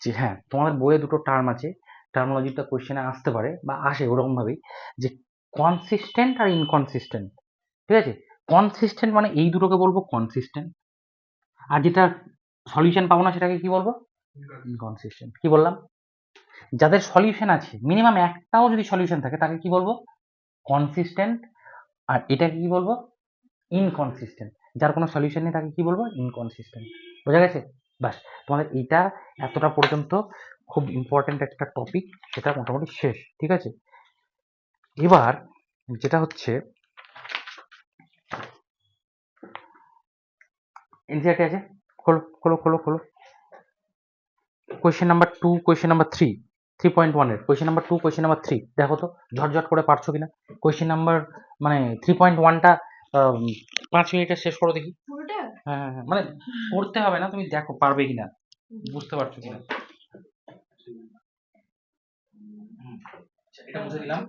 S1: যে হ্যাঁ তোমাদের বইয়ে দুটো টার্ম আছে, টার্মোলজিটা কোশ্চেনে আসতে পারে বা আসে ওরকম ভাবেই, যে কনসিস্টেন্ট আর ইনকনসিস্টেন্ট, ঠিক আছে? কনসিস্টেন্ট মানে এই দুটোকে বলবো কনসিস্টেন্ট, আর যেটা সলিউশন পাবো না সেটাকে কি বলবো ইনকনসিস্টেন্ট। কি বললাম? যাদের সলিউশন আছে মিনিমাম একটাও যদি সলিউশন থাকে তাকে কি বলবো কনসিস্টেন্ট, আর এটাকে কি বলবো ইনকনসিস্টেন্ট। যার কোনো সলিউশন নেই তাকে কি বলবো ইনকনসিস্টেন্ট। বোঝা গেছে? বাস, তোমাদের এইটা এতটা পর্যন্ত খুব ইম্পর্টেন্ট একটা টপিক, সেটা মোটামুটি শেষ, ঠিক আছে? এবার যেটা হচ্ছে এনসিআরটি আছে, খোলো খোলো খোলো খোলো। কোয়েশ্চেন নাম্বার 2, কোয়েশ্চেন নাম্বার 3, 3.1 এর কোয়েশ্চেন নাম্বার 2, কোয়েশ্চেন নাম্বার 3 দেখো তো ঝটঝট করে পারছো কিনা। কোয়েশ্চেন নাম্বার মানে 3.1টা 5 মিনিটে শেষ করো দেখি।
S2: পুরোটা?
S1: হ্যাঁ হ্যাঁ হ্যাঁ, মানে পড়তে হবে না, তুমি দেখো পারবে কিনা, বুঝতে পারছো কিনা। আচ্ছা, এটা মুছে দিলাম।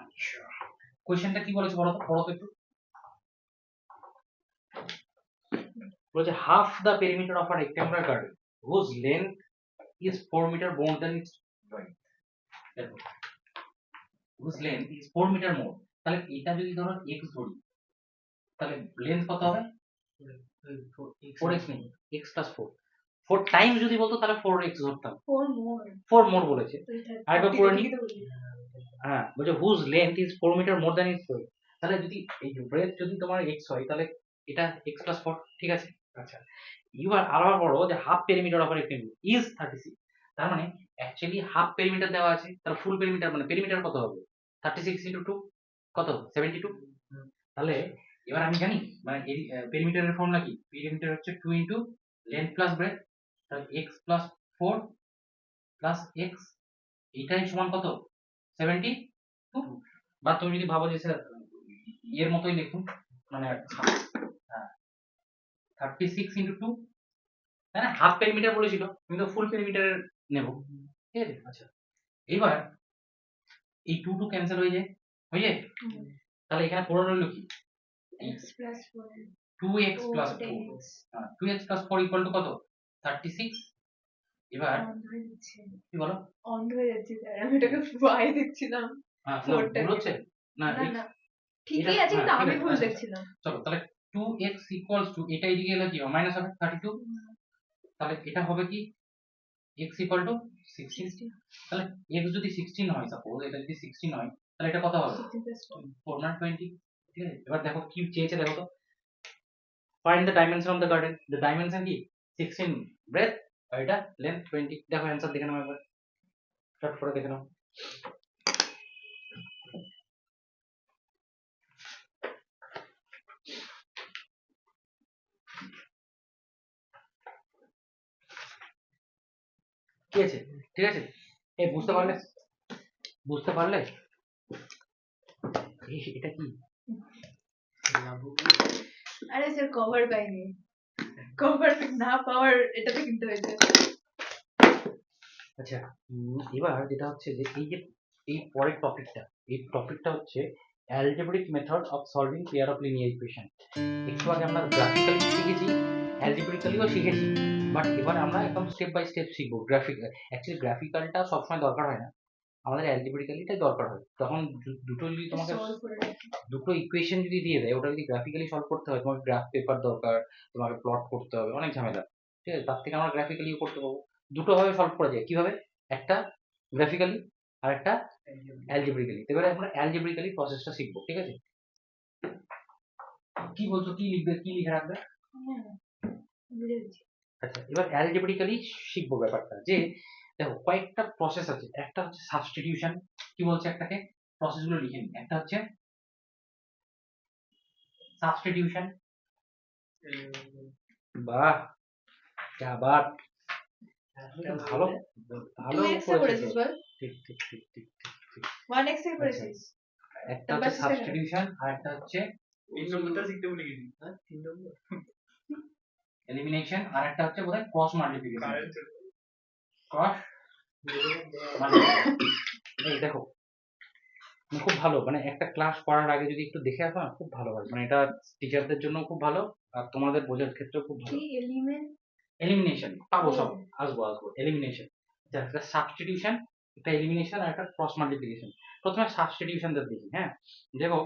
S1: আচ্ছা কোয়েশ্চেনটা কি বলেছে বলো তো, পড়ো তো একটু। বলেছে half the perimeter of a rectangular garden whose length is 4 meter more than its width, দেখো whose length is 4 meter more, তাহলে এটা যদি ধরো x ধরি তাহলে লেন্থ কত হবে 4x নেই x plus 4, 4 টাইমস যদি বলতো তাহলে 4x ধরতাম,
S2: 4 মোর।
S1: 4 মোর বলেছে।
S2: তো এটা
S1: আরেকবার পড়ে নিই।
S2: তো বুঝি।
S1: হ্যাঁ বলছে whose length is 4 meter more than its width, তাহলে যদি এই ব্রেথ যদি তোমার x হয় তাহলে এটা x plus 4, ঠিক আছে? আচ্ছা এবার আবার বলো যে half perimeter of rectangle is 36, তার মানে অ্যাকচুয়ালি হাফ পেরিমিটার দেওয়া আছে, তাহলে ফুল পেরিমিটার মানে পেরিমিটার কত হবে 36 ইনটু 2 কত 72। তাহলে এবার আমি জানি মানে এই পেরিমিটারের ফর্মুলা কি, পেরিমিটার হচ্ছে 2 ইনটু লেন্থ প্লাস ব্রেথ, তাহলে x প্লাস 4 প্লাস x এইটাই সমান কত 72। বা তুমি যদি ভাবো যে স্যার এর মতোই লিখুন মানে 36 ইনটু 2, তাই না? হাফ পেরিমিটার বলেছিল, আমি তো ফুল পেরিমিটার নেব, ঠিক আছে? আচ্ছা, এবার এই 2 2 ক্যান্সেল হয়ে যায়, তাহলে এখানে পড়ে রইলো কি
S2: x plus 4
S1: 2x
S2: O
S1: plus 4,
S2: 10x
S1: 2x plus 4 equal to কত 36। এবার
S2: অন্ধ হয়ে যাচ্ছে
S1: কি বলো?
S2: অন্ধ হয়ে যাচ্ছে স্যার আমি এটাকে y দেখছিলাম
S1: না,
S2: 4টা
S1: ভুল হচ্ছে না,
S2: না
S1: x
S2: না
S1: এটা
S2: ঠিকই আছে কিন্তু
S1: ঠিক
S2: আমি
S1: আছে,
S2: ভুল
S1: আচ্ছা,
S2: দেখছিলাম
S1: চলো তাহলে 2x equals to এটা এদিকে এলে কি হবে মাইনাস হবে 32, তাহলে এটা হবে কি x equal to 16। তাহলে x যদি 16 হয়, সাপোজ এটা যদি 16 হয়, তাহলে এটা কত হবে
S2: 16 plus 4
S1: 4 না 20। ঠিক আছে, এবার দেখো কি চেয়েছে, দেখো তো find the dimension of the garden. The dimension কি 16 ব্রেথ আর এটা লেন্থ 20। দেখো অ্যানসার দেখে নাও একবার, শর্ট করে দেখে নাও। কি আছে, ঠিক আছে, এই বুঝতে পারলে, বুঝতে পারলে এটা কি
S2: আরে স্যার কভার পাইনি কভার না পাওয়ার এটাতে কিনতে হয়েছে
S1: আচ্ছা, এবার যেটা হচ্ছে যে এই পরের টপিকটা হচ্ছে algebraic method of solving pair of linear equation. একটু আগে আমরা গ্রাফিক্যালি শিখেছি, অ্যালজেব্রিক্যালিও শিখেছি, বাট এবার আমরা একদম স্টেপ বাই স্টেপ শিখবো। অ্যাকচুয়ালি গ্রাফিক্যালটা সবসময় দরকার হয় না, আমাদের অ্যালজেব্রিক্যালিটাই দরকার হয়। তখন দুটো যদি তোমাকে
S2: সলভ করে রাখি
S1: দুটো ইকুয়েশন যদি দিয়ে দেয়, ওটা যদি গ্রাফিক্যালি সলভ করতে হয়, তোমাকে গ্রাফ পেপার দরকার, তোমাকে প্লট করতে হবে, অনেক ঝামেলা। ঠিক আছে, তার থেকে আমরা গ্রাফিক্যালিও করতে পারবো। দুটো ভাবে সলভ করা যায়, কিভাবে, একটা গ্রাফিক্যালি আর একটা অ্যালজেব্রিক্যালি। এবারে আমরা অ্যালজেব্রিক্যালি প্রসেসটা শিখবো, ঠিক আছে? কি বলছো, কি লিখবে, কি লিখে রাখবে?
S2: হ্যাঁ বুঝে গেছি
S1: আচ্ছা, এবার অ্যালজেব্রিক্যালি শিখবো ব্যাপারটা, যে দেখো কয়েকটা প্রসেস আছে। একটা হচ্ছে সাবস্টিটিউশন, কি বলছে একটাকে, প্রসেসগুলো লিখে নিই। একটা হচ্ছে সাবস্টিটিউশন, বাহ क्या बात, ভালো ভালো
S2: 2x এ করেছিস বল
S1: ঠিক ঠিক ঠিক ঠিক ঠিক।
S2: 1x এ করেছিস
S1: একটা হচ্ছে সাবস্টিটিউশন আর একটা হচ্ছে
S3: 3 নম্বরটা শিখতে ভুলে গেছি। হ্যাঁ 3 নম্বর
S1: এলিমিনেশন আর একটা হচ্ছে বোধহয় cross multiplication.
S3: Current
S1: cross multiplication, এই দেখো খুব ভালো, মানে একটা ক্লাস করার আগে যদি একটু দেখে আসো না, খুব ভালো হয়, মানে এটা টিচারদের জন্য খুব ভালো আর তোমাদের বোঝার ক্ষেত্রেও খুব ভালো।
S2: কি এলিমেন্ট
S1: এলিমিনেশন পাবো সব, আসবো এলিমিনেশন, একটা সাবস্টিটিউশন, একটা এলিমিনেশন আর একটা ক্রস মাল্টিপ্লিকেশন। প্রথমে সাবস্টিটিউশনটা দেখি। হ্যাঁ, দেখো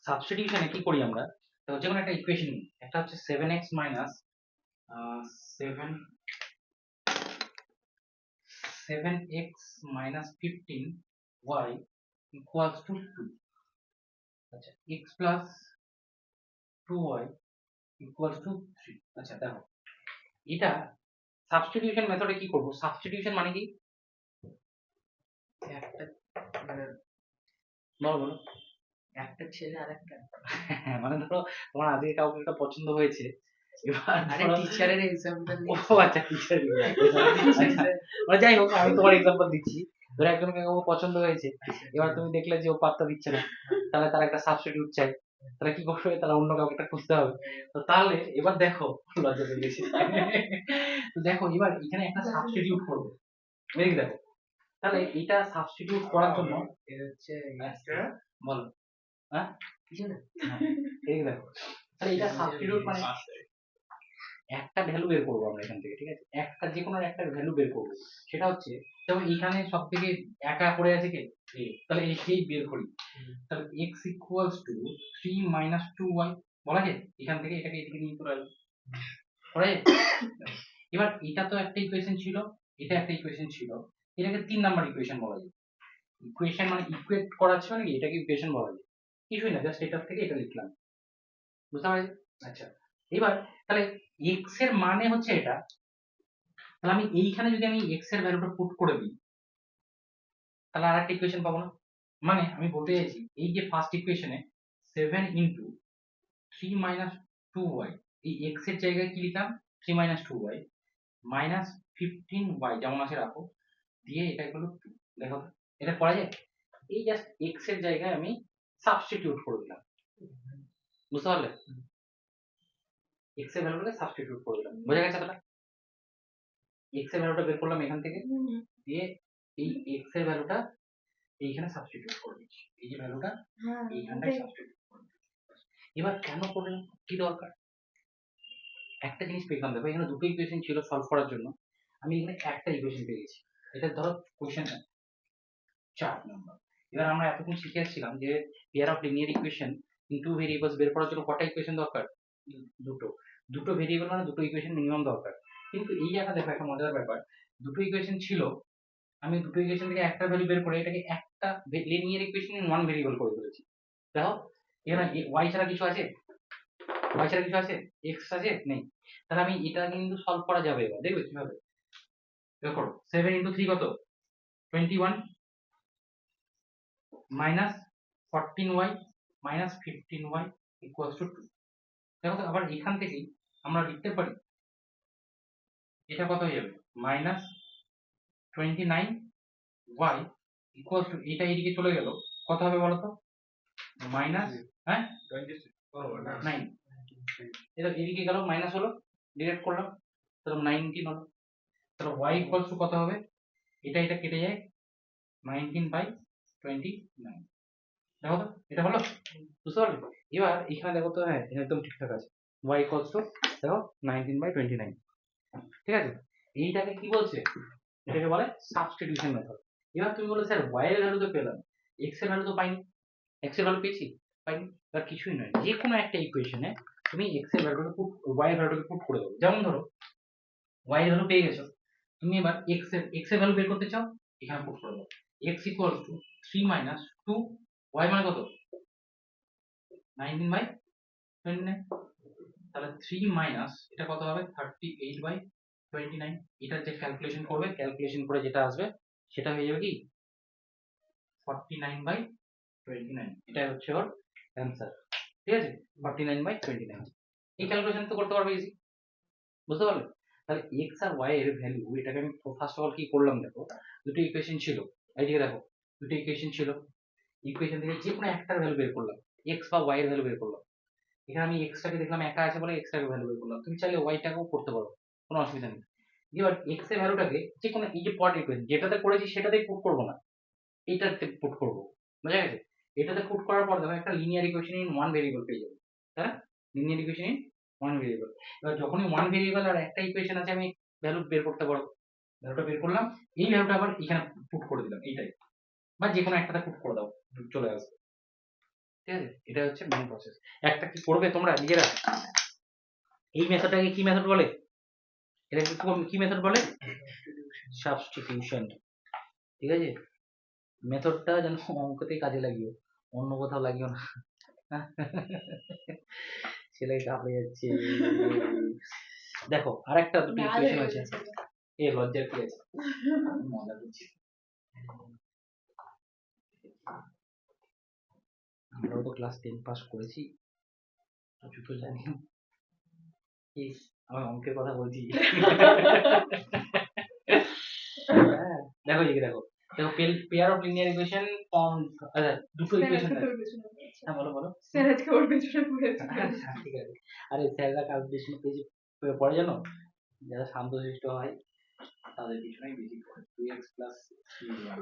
S1: সাবস্টিটিউশনে কি করি আমরা, তো যে কোনো একটা ইকুয়েশন নিই। একটা হচ্ছে 7x minus 7x minus 15y equals to 2। আচ্ছা, x plus 2y equals to 3। আচ্ছা দেখো, এটা সাবস্টিটিউশন মেথডে কি করব, সাবস্টিটিউশন মানে কি,
S4: একটা মানে
S1: বলো বলো।
S4: একটা ছেলে আর একটা
S1: মানে ধরো তোমার আজকে কাউকে একটা পছন্দ হয়েছে, এবার
S4: আরে
S1: ধরো
S4: টিচারের এক্সাম্পল
S1: ও আচ্ছা টিচার, মানে যাই হোক আমি তোমার এক্সাম্পল দিচ্ছি। ধরো একজনকে কাউকে পছন্দ হয়েছে, এবার তুমি দেখলে যে ও পাত্তা দিচ্ছে না, তাহলে তার একটা সাবস্টিটিউট চাই, তাহলে কি করবে, তাহলে অন্য কাউকে একটা খুঁজতে হবে। তো তাহলে এবার দেখো, লজ্জা পেয়ে গেছি। তো দেখো এবার এখানে একটা সাবস্টিটিউট করবো, দেখি দেখো, তাহলে এটা সাবস্টিটিউট করার জন্য
S4: এটা হচ্ছে
S1: বলো, হ্যাঁ
S4: কিছু না
S1: হ্যাঁ, এই দেখো, তাহলে এটা সাবস্টিটিউট মানে একটা ভ্যালু বের করবো আমরা এখান থেকে, ঠিক আছে, একটা যে কোনো একটা ভ্যালু বের করবো। সেটা হচ্ছে যেমন এখানে সব থেকে একা পড়ে আছে কে, a, তাহলে এই বের করি। তাহলে x equals two 3 minus 2y বলা যায়, এখান থেকে এটাকে এদিকে নিয়ে চলে আসবে, করা যায়? এবার এটা তো একটা ইকুয়েশন ছিল, এটা একটা ইকুয়েশন ছিল, এটাকে 3 নাম্বার ইকুয়েশন বলা যায়। ইকুয়েশন মানে ইকুয়েট করা ছিল নাকি, এটাকে ইকুয়েশন বলা যায়, কিছুই না, জাস্ট এটার থেকে এটা লিখলাম, বুঝতে পারছি? আচ্ছা, এবার তাহলে x এর মানে হচ্ছে এটা, তাহলে আমি এইখানে যদি আমি x এর ভ্যালুটা পুট করে দিই, তাহলে আরেকটা ইকুয়েশন পাবো না। মানে আমি বলতে চাইছি এই যে ফার্স্ট ইকুয়েশনে 7 ইন্টু 3 মাইনাস 2y, এই x এর জায়গায় কি লিখলাম 3 মাইনাস 2y মাইনাস 15y যেমন আছে রাখো, দিয়ে এটা হলো 2। দেখো তো, এটা করা যায়? এই জাস্ট x এর জায়গায় আমি সাবস্টিটিউট করে দিলাম, বুঝতে পারলে? x এর ভ্যালুটাকে সাবস্টিটিউট করে দিলাম, বোঝা গেছে কথাটা? এক্স এর ভ্যালুটা বের করলাম এখান থেকে, দিয়ে এই এক্স এর ভ্যালুটা এইখানে সাবস্টিটিউট করে দিচ্ছি, এই যে ভ্যালুটা
S2: হ্যাঁ
S1: এইখানটায় সাবস্টিটিউট করে দিচ্ছি। এবার কেন করলাম, কি দরকার, একটা জিনিস পেলাম, দেখো এখানে দুটো ইকুয়েশন ছিল সলভ করার জন্য, আমি এখানে একটা ইকুয়েশন পেয়ে গেছি। এটা ধরো কোশ্চেন 4 নম্বর। এবার আমরা এতক্ষণ শিখে আসছিলাম যে pair of linear equation in two variables বের করার জন্য কটা ইকুয়েশন দরকার, দুটো। দুটো ভেরিয়েবল মানে দুটো ইকুয়েশন মিনিমাম দরকার। কিন্তু এই জায়গা দেখো একটা মজার ব্যাপার, দুটো ইকুয়েশন ছিল, আমি দুটো ইকুয়েশন থেকে একটা ভ্যালু বের করে এটাকে একটা linear equation in one variable করে ফেলেছি। দেখো এখানে ওয়াই ছাড়া কিছু আছে, ওয়াই ছাড়া কিছু আছে, এক্স আছে, নেই। তাহলে আমি এটা কিন্তু সলভ করা যাবে, এবার দেখবে কিভাবে। দেখো 7 ইন্টু 3 কত, 21 minus 14y minus 15y equals to 2। দেখো তো আবার এখান থেকেই আমরা লিখতে পারি, এটা কত হয়ে যাবে, মাইনাস 29y ইকুয়ালস টু, এটা এদিকে চলে গেল, কত হবে বলো তো, মাইনাস, হ্যাঁ 9, এটা এদিকে গেল মাইনাস হলো, ডিরেক্ট করলাম, তাহলে 19 হলো। তাহলে y ইকুয়ালস টু কত হবে, এটা এটা কেটে যায়, 19/29। দেখো তো এটা হলো, বুঝতে পারলে। এবার এখানে দেখো তো, হ্যাঁ এটা একদম ঠিকঠাক আছে, y ইকুয়ালস টু দেখো 19/29, ঠিক আছে। এইটাকে কি বলছে, এটাকে বলে সাবস্টিটিউশন মেথড। এবার তুমি বলো স্যার y এর ভ্যালু তো পেলাম, x এর ভ্যালু তো পাইনি, x এর ভ্যালু পেয়েছি, পাইনি। এবার কিছুই নয়, যে কোনো একটা ইকুয়েশনে তুমি x এর ভ্যালুটাকে পুট, y এর ভ্যালুটাকে পুট করে দেবো। যেমন ধরো y এর ভ্যালু পেয়ে গেছো, তুমি এবার x এর ভ্যালু বের করতে চাও, এখানে পুট করে দাও, x equals two 3 minus 2, y মানে কত, 19/29। তাহলে 3 মাইনাস এটা কত হবে, 38/29। এটা যে ক্যালকুলেশন করবে, ক্যালকুলেশন করে যেটা আসবে সেটা হয়ে যাবে কি 49/29। এটা হচ্ছে ওর অ্যান্সার, ঠিক আছে, 49/29। এই ক্যালকুলেশন তো করতে পারবে ইজি, বুঝতে পারলে। তাহলে x আর y এর ভ্যালু, এটাকে আমি ফার্স্ট অফ অল কি করলাম, দেখো দুটো ইকুয়েশন ছিল, এইদিকে দেখো দুটো ইকুয়েশন ছিল, ইকুয়েশন থেকে যে কোনো একটার ভ্যালু বের করলাম, x বা y এর ভ্যালু বের করলাম। এখানে আমি x টাকে দেখলাম একা আছে বলে x টাকে ভ্যালু বের করলাম, তুমি চাইলে y টাকেও করতে পারো, কোনো অসুবিধা নেই। এবার x এর ভ্যালুটাকে যে কোনো, এই যে পট ইকুয়েশন যেটাতে করেছি সেটাতেই পুট করবো না, এইটাতে পুট করবো, বুঝা গেছে। এটাতে পুট করার পর দেখো একটা linear equation in one variable পেয়ে যাবে, তাই না, linear equation in one variable. এবার যখনই ওয়ান ভেরিয়েবল আর একটা ইকুয়েশন আছে, আমি ভ্যালু বের করতে পারবো, ভ্যালুটা বের করলাম, এই ভ্যালুটা আবার এখানে পুট করে দিলাম, এইটাই, বা যে কোনো একটাতে পুট করে দাও, চলে আসবে, ঠিক আছে। এটা হচ্ছে মেন প্রসেস। একটা কি করবে তোমরা নিজেরা, এই মেথডটাকে কি মেথড বলে, এটা কি মেথড বলে, সাবস্টিটিউশন, ঠিক আছে। মেথডটা যেন অঙ্কতেই কাজে লাগিও, অন্য কোথাও লাগিও না। ছেলে কাঁপে যাচ্ছে। দেখো আরেকটা দুটো
S2: লাল
S1: ইকুয়েশন
S2: হয়ে
S1: আছে,
S2: গেছে।
S1: এ লজ্জার কি আছে, আমি মজা করছি। আমরাও তো ক্লাস 10 পাস করেছি, কিছু তো জানি। ইস, আমার অঙ্কের কথা বলছি। হ্যাঁ, দেখো এদিকে দেখো, দেখো pair of linear equation form, দুটো ইকুয়েশন আছে। হ্যাঁ বলো বলো।
S2: স্যার আজকে ওর পেছনে পড়েছে।
S1: আচ্ছা, ঠিক আছে। আরে স্যাররা ক্যালকুলেশন পেজে পড়ে জানো, যারা শান্তশিষ্ট হয় তাদের পিছনেই বেশি পড়ে, 2x প্লাস 3y,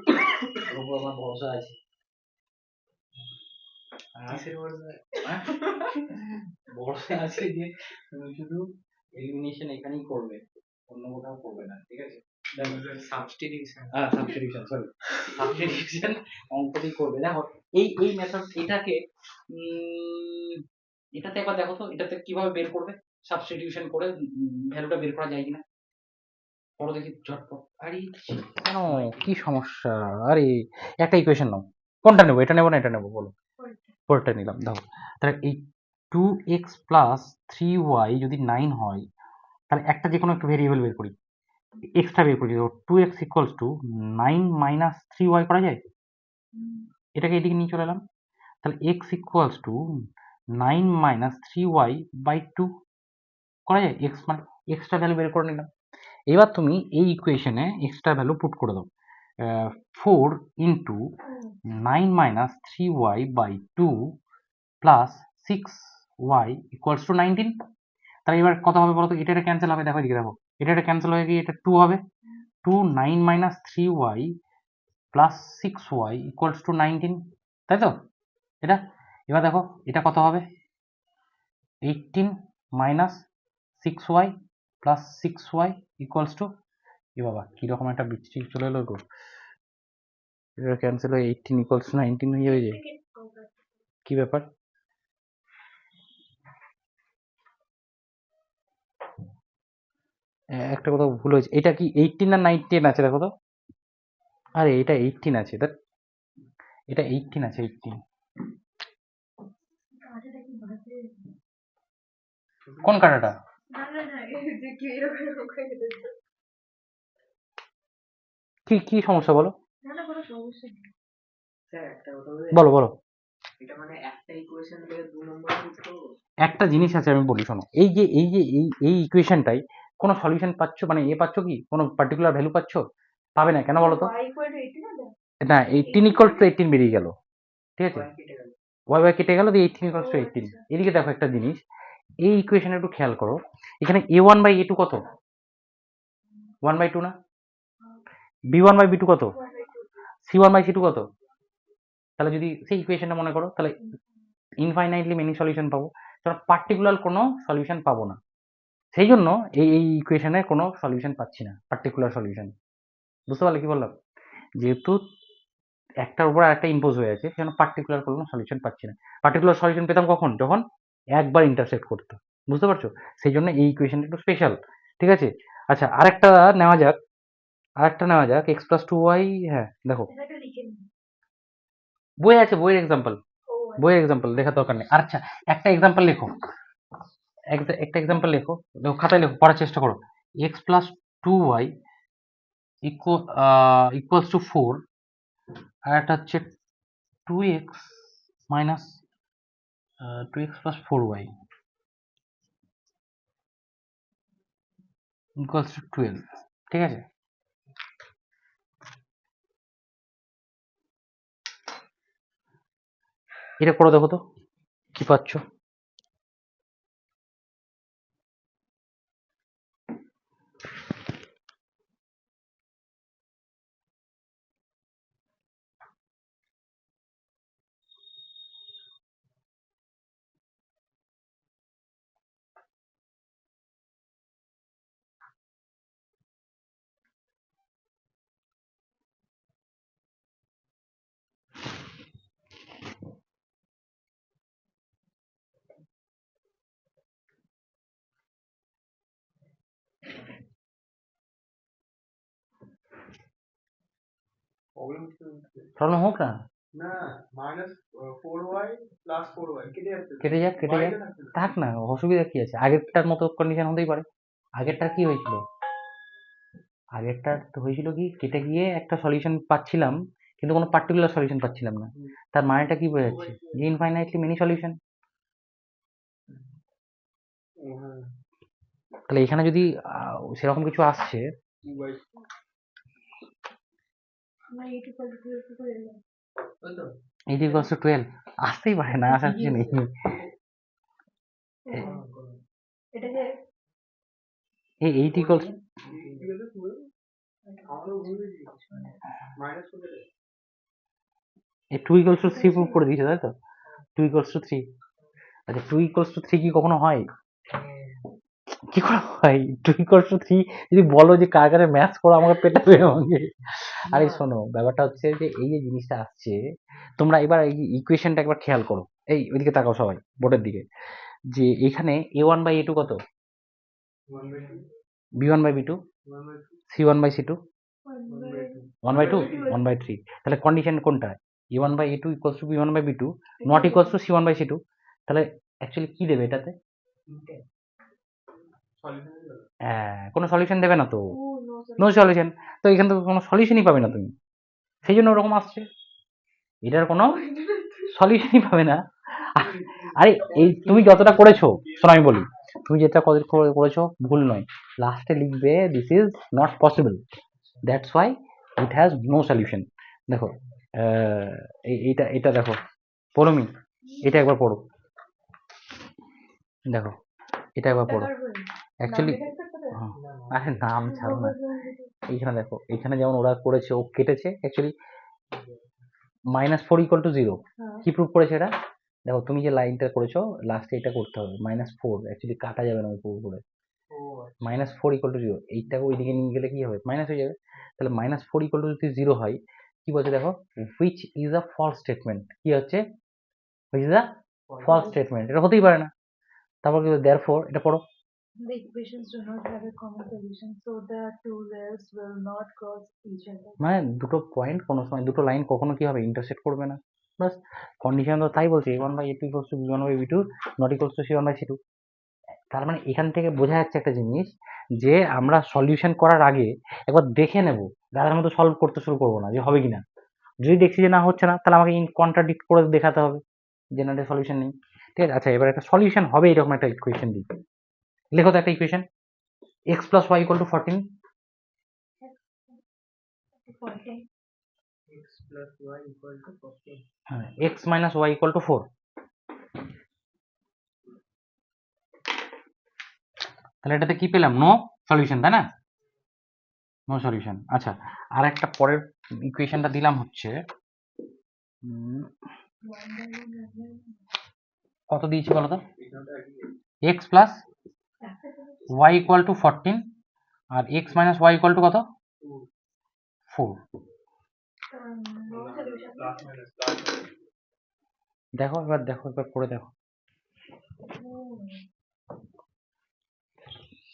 S1: ওর উপর আমার ভরসা আছে। হ্যাঁ? ভরসা আছে যে তুমি শুধু এলিমিনেশন এখানেই করবে, অন্য কোথাও করবে না, ঠিক আছে।
S3: সাবস্টিটিউশন
S1: সাবস্টিটিউশন, সরি, সাবস্টিটিউশন অঙ্কতেই করবে। দেখো এই মেথড, এটাকে এটাতে একবার দেখো তো, এটাতে কিভাবে বের করবে, সাবস্টিটিউশন করে ভ্যালুটা বের করা যায় কিনা, পড়ো দেখি ঝটপট। আরে কেন, কি সমস্যা, আরে একটা ইকুয়েশন নাও, কোনটা নেবো, এটা নেবো না এটা নেবো বলো, পরেরটা নিলাম। দেখো তাহলে এই 2x প্লাস 3y যদি 9 হয়, তাহলে একটা যে কোনো একটা ভেরিয়েবল বের করি, এক্সট্রা বের করি, 2x equals to 9 minus 3y করা যায়, এটাকে এদিকে নিয়ে চলে এলাম, তাহলে x equals to 9 minus 3y by 2 করা যায়, x মানে এক্সট্রা ভ্যালু বের করে নিলাম। এবার তুমি এই ইকুয়েশনে এক্সট্রা ভ্যালু পুট করে দাও, 4 into 9 minus 3y by 2 plus 6y equals to 19। তাহলে এবার কত হবে বলো তো, এটা ক্যান্সেল হবে, দেখো এদিকে দেখো এটা ক্যান্সেল হয়ে গিয়ে এটা 2 হবে। 2 9 minus 3y plus 6y equals to 19, তাই তো? এটা এবার দেখো এটা কত হবে? 18 minus 6y plus 6y equals to, এ বাবা কিরকম একটা বিচ্ছিরি চলে এলো গো, এটা ক্যান্সেল হয়ে 18 ইকুয়ালস টু 19 হয়ে যায়, কি ব্যাপার? একটা কথা ভুল হয়েছে, এটা কি 18 না 19 আছে দেখো তো? আরে এটা 18 আছে, এটা 18 আছে, 18। কোন কাটাটা?
S2: না না না, এই যে কি এরকম এরকম করে দিচ্ছে।
S1: কি কি সমস্যা বলো?
S2: না না, কোনো সমস্যা নেই।
S4: স্যার একটা কথা বলে,
S1: বলো বলো।
S4: এটা মানে একটা ইকুয়েশন থেকে 2 নম্বর পুট করবো?
S1: একটা জিনিস আছে আমি বলি শোনো, এই ইকুয়েশনটাই কোনো সলিউশন পাচ্ছ, মানে পাচ্ছ কি কোনো পার্টিকুলার ভ্যালু পাচ্ছ? পাবে না, কেন বলো তো?
S2: y equal to 18 হবে?
S1: না, 18 ইকুয়ালস টু 18 বেরিয়ে গেল, ঠিক আছে?
S4: y কেটে গেল।
S1: ওয়াই কেটে গেল, দিয়ে 18 ইকুয়ালস টু
S2: ও
S1: 18।
S2: আচ্ছা।
S1: এদিকে দেখো একটা জিনিস, এই ইকুয়েশনে একটু খেয়াল করো, এখানে a1 বাই a2 কত? 1/2 না? b1 বাই b2 কত?
S2: 1/2।
S1: c1 বাই c2 কত? তাহলে যদি সেই ইকুয়েশনটা মনে করো, তাহলে ইনফাইনাইটলি মেনি সলিউশন পাবো, কারণ পার্টিকুলার কোনো সলিউশন পাবো না। সেই জন্য এই ইকুয়েশনে কোনো সলিউশন পাচ্ছি না, পার্টিকুলার সলিউশন। বুঝতে পারলে কি বললাম? যেহেতু একটার উপর আরেকটা ইম্পোজ হয়ে আছে, সেজন্য পার্টিকুলার কোনো সলিউশন পাচ্ছি না। পার্টিকুলার সলিউশন পেতাম কখন? যখন একবার ইন্টারসেক্ট করতো। বুঝতে পারছো? সেই জন্য এই ইকুয়েশনটা একটু স্পেশাল, ঠিক আছে? আচ্ছা, আরেকটা নেওয়া যাক, এক্স প্লাস টু ওয়াই। হ্যাঁ দেখো,
S2: এটা লিখে নিই।
S1: বই আছে, বইয়ের এক্সাম্পল,
S2: ও আচ্ছা।
S1: বইয়ের এক্সাম্পল দেখার দরকার নেই। আচ্ছা, একটা এক্সাম্পল লেখো, একটা এক্সাম্পল লেখো, দেখো খাতায় লেখো, পড়ার চেষ্টা করো। X plus two y equals to 4, আর একটা হচ্ছে 2x minus 2x plus 4y equals to 12, ঠিক আছে? এটা করে দেখো তো কি পাচ্ছ।
S3: প্রবলেম
S1: প্রবলেম হোক না,
S3: না, মাইনাস 4y প্লাস 4y কেটে যাচ্ছে তো।
S1: কেটে যাক,
S3: Y টা থাকছে না।
S1: থাক না, অসুবিধা কি আছে? আগেরটার মতো কন্ডিশন হতেই পারে। আগেরটার কি হয়েছিল? আগেরটার তো হয়েছিল কি, কেটে গিয়ে একটা সলিউশন পাচ্ছিলাম, কিন্তু কোনো পার্টিকুলার সলিউশন পাচ্ছিলাম না। তার মানেটা কি বোঝাচ্ছে? যে ইনফাইনাইটলি মেনি সলিউশন।
S3: হ্যাঁ,
S1: তাহলে এখানে যদি সেরকম কিছু আসছে,
S3: 2y
S2: আমরা 8 equal to 12 করে এলাম।
S4: ওই তো
S1: 8 ইকুয়ালস টু 12 আসতেই পারে, না আসার কিছু নেই।
S2: এটাকে
S1: এই 8 ইকুয়ালস,
S3: আমারও ভুল হয়েছে মাইনাস করে দে।
S1: এই 2 ইকুয়ালস টু 3 প্রুভ করে দিয়েছে, তাই তো? 2 ইকুয়ালস টু 3। আচ্ছা, 2 ইকুয়ালস টু 3 কি কখনো হয়? কি করে হয়? 2 ইকুয়ালস টু 3 যদি বলো যে কার কারে ম্যাথস করো, আমাকে পেটাবে আমাকে। আরে শোনো, ব্যাপারটা হচ্ছে যে এই যে জিনিসটা আসছে, তোমরা এবার এই ইকুয়েশনটা একবার খেয়াল করো। এই ওইদিকে তাকাও সবাই, বোর্ডের দিকে, যে এখানে a1 বাই a2 কত?
S3: 1/2
S1: b1 by b2,
S3: 1/2
S1: c1 by c2,
S3: 1/2
S1: 1/2, 1/3। তাহলে কন্ডিশন কোনটা? a1 by a2 equals to b1 by b2 not equals to c1 by c2। তাহলে অ্যাকচুয়ালি কি দেবে এটাতে?
S3: সলিউশন হয়ে গেল।
S1: হ্যাঁ, কোনো সলিউশন দেবে না তো,
S2: ও নো
S1: নো সলিউশন। তো এখান থেকে কোনো সলিউশনই পাবে না তুমি, সেই জন্য ওরকম আসছে। এটার কোনো সলিউশনই পাবে না। আরে এই তুমি যতটা করেছো, শোনো আমি বলি, তুমি যেটা করেছো ভুল নয়, লাস্টে লিখবে this is not possible, that's why it has no solution. দেখো এইটা এটা দেখো, পড়ো মি, এটা একবার পড়ো, দেখো এটা একবার পড়ো। অ্যাকচুয়ালি আরে নাম ছাড়ো না, এইখানে দেখো, এখানে যেমন ওরা করেছে, ও কেটেছে অ্যাকচুয়ালি -4 = 0। কি প্রুভ করেছে এটা? দেখো তুমি যে লাইনটা করেছো লাস্টে এটা করতে হবে, -4 অ্যাকচুয়ালি কাটা যাবে না উপর উপরে, -4 = 0। এইটাকে ওইদিকে নিয়ে গেলে কি হবে, মাইনাস হয়ে যাবে। তাহলে -4 = যদি 0 হয়, কি বলছে দেখো, which is a false statement. কি হচ্ছে, which is a false statement, এটা হতেই পারে না। তারপর কি, দেয়ারফর এটা পড়ো।
S2: The equations do not have a common solution, so the two layers will not cross each other.
S1: মানে দুটো পয়েন্ট কোনো সময়, দুটো লাইন কখনো কি হবে, ইন্টারসেক্ট করবে না। বাস, কন্ডিশন তো তাই বলছে, a1/a2 = b1/b2 not equals to c1/c2। তার মানে এখান থেকে বোঝা যাচ্ছে একটা জিনিস, যে আমরা সলিউশন করার আগে একবার দেখে নেব, দাদার মতো সলভ করতে শুরু করবো না যে হবে কিনা। যদি দেখছি যে না হচ্ছে না, তাহলে আমাকে কন্ট্রাডিক্ট করে দেখাতে হবে যে না, সলিউশন নেই। ঠিক আছে, আচ্ছা এবার একটা সলিউশন হবে এরকম একটা ইকুয়েশন দিই। লেখো তো একটা equation, x + y = 14।
S2: 14.
S4: x plus y equal to 14.
S1: হ্যাঁ, x - y = 4। তাহলে এটাতে কি পেলাম, নো সলিউশন, তাই না? No solution. আচ্ছা, আর একটা পরের ইকুয়েশনটা দিলাম হচ্ছে, কত দিয়েছি বলো তো, x + y = 14 আর x - y = কত, 4।
S2: No solution.
S1: দেখো এবার করে দেখো,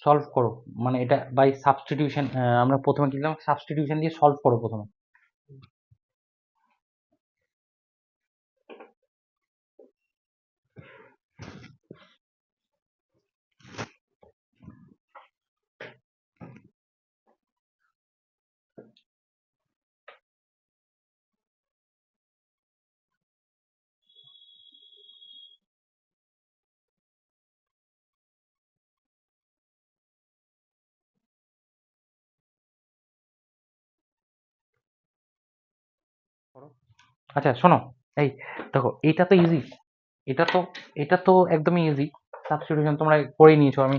S1: সলভ করো। মানে এটা বাই সাবস্টিটিউশন, আমরা প্রথমে কি দিলাম, সাবস্টিটিউশন দিয়ে সলভ করো প্রথমে। আচ্ছা শোনো, এই দেখো, এটা তো ইজি, এটা তো একদমই ইজি। সাবস্টিটিউশন তোমরা করে নিয়েছো, আমি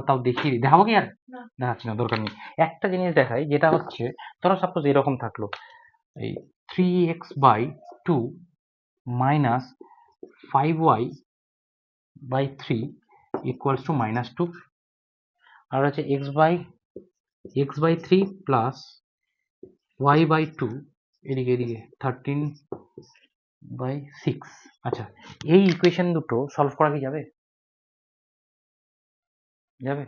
S1: তাও দেখিয়ে দিই, দেখাবো কি আর?
S2: না।
S1: দেখাচ্ছি না, দরকার নেই। একটা জিনিস দেখাই, যেটা হচ্ছে, ধরো সাপোজ এরকম থাকলো, এই 3x/2 - 5y/3 = -2, আর হচ্ছে x/3 প্লাস y/2, এদিকে 13/6। আচ্ছা, এই ইকুয়েশন দুটো সলভ করা কি যাবে? যাবে?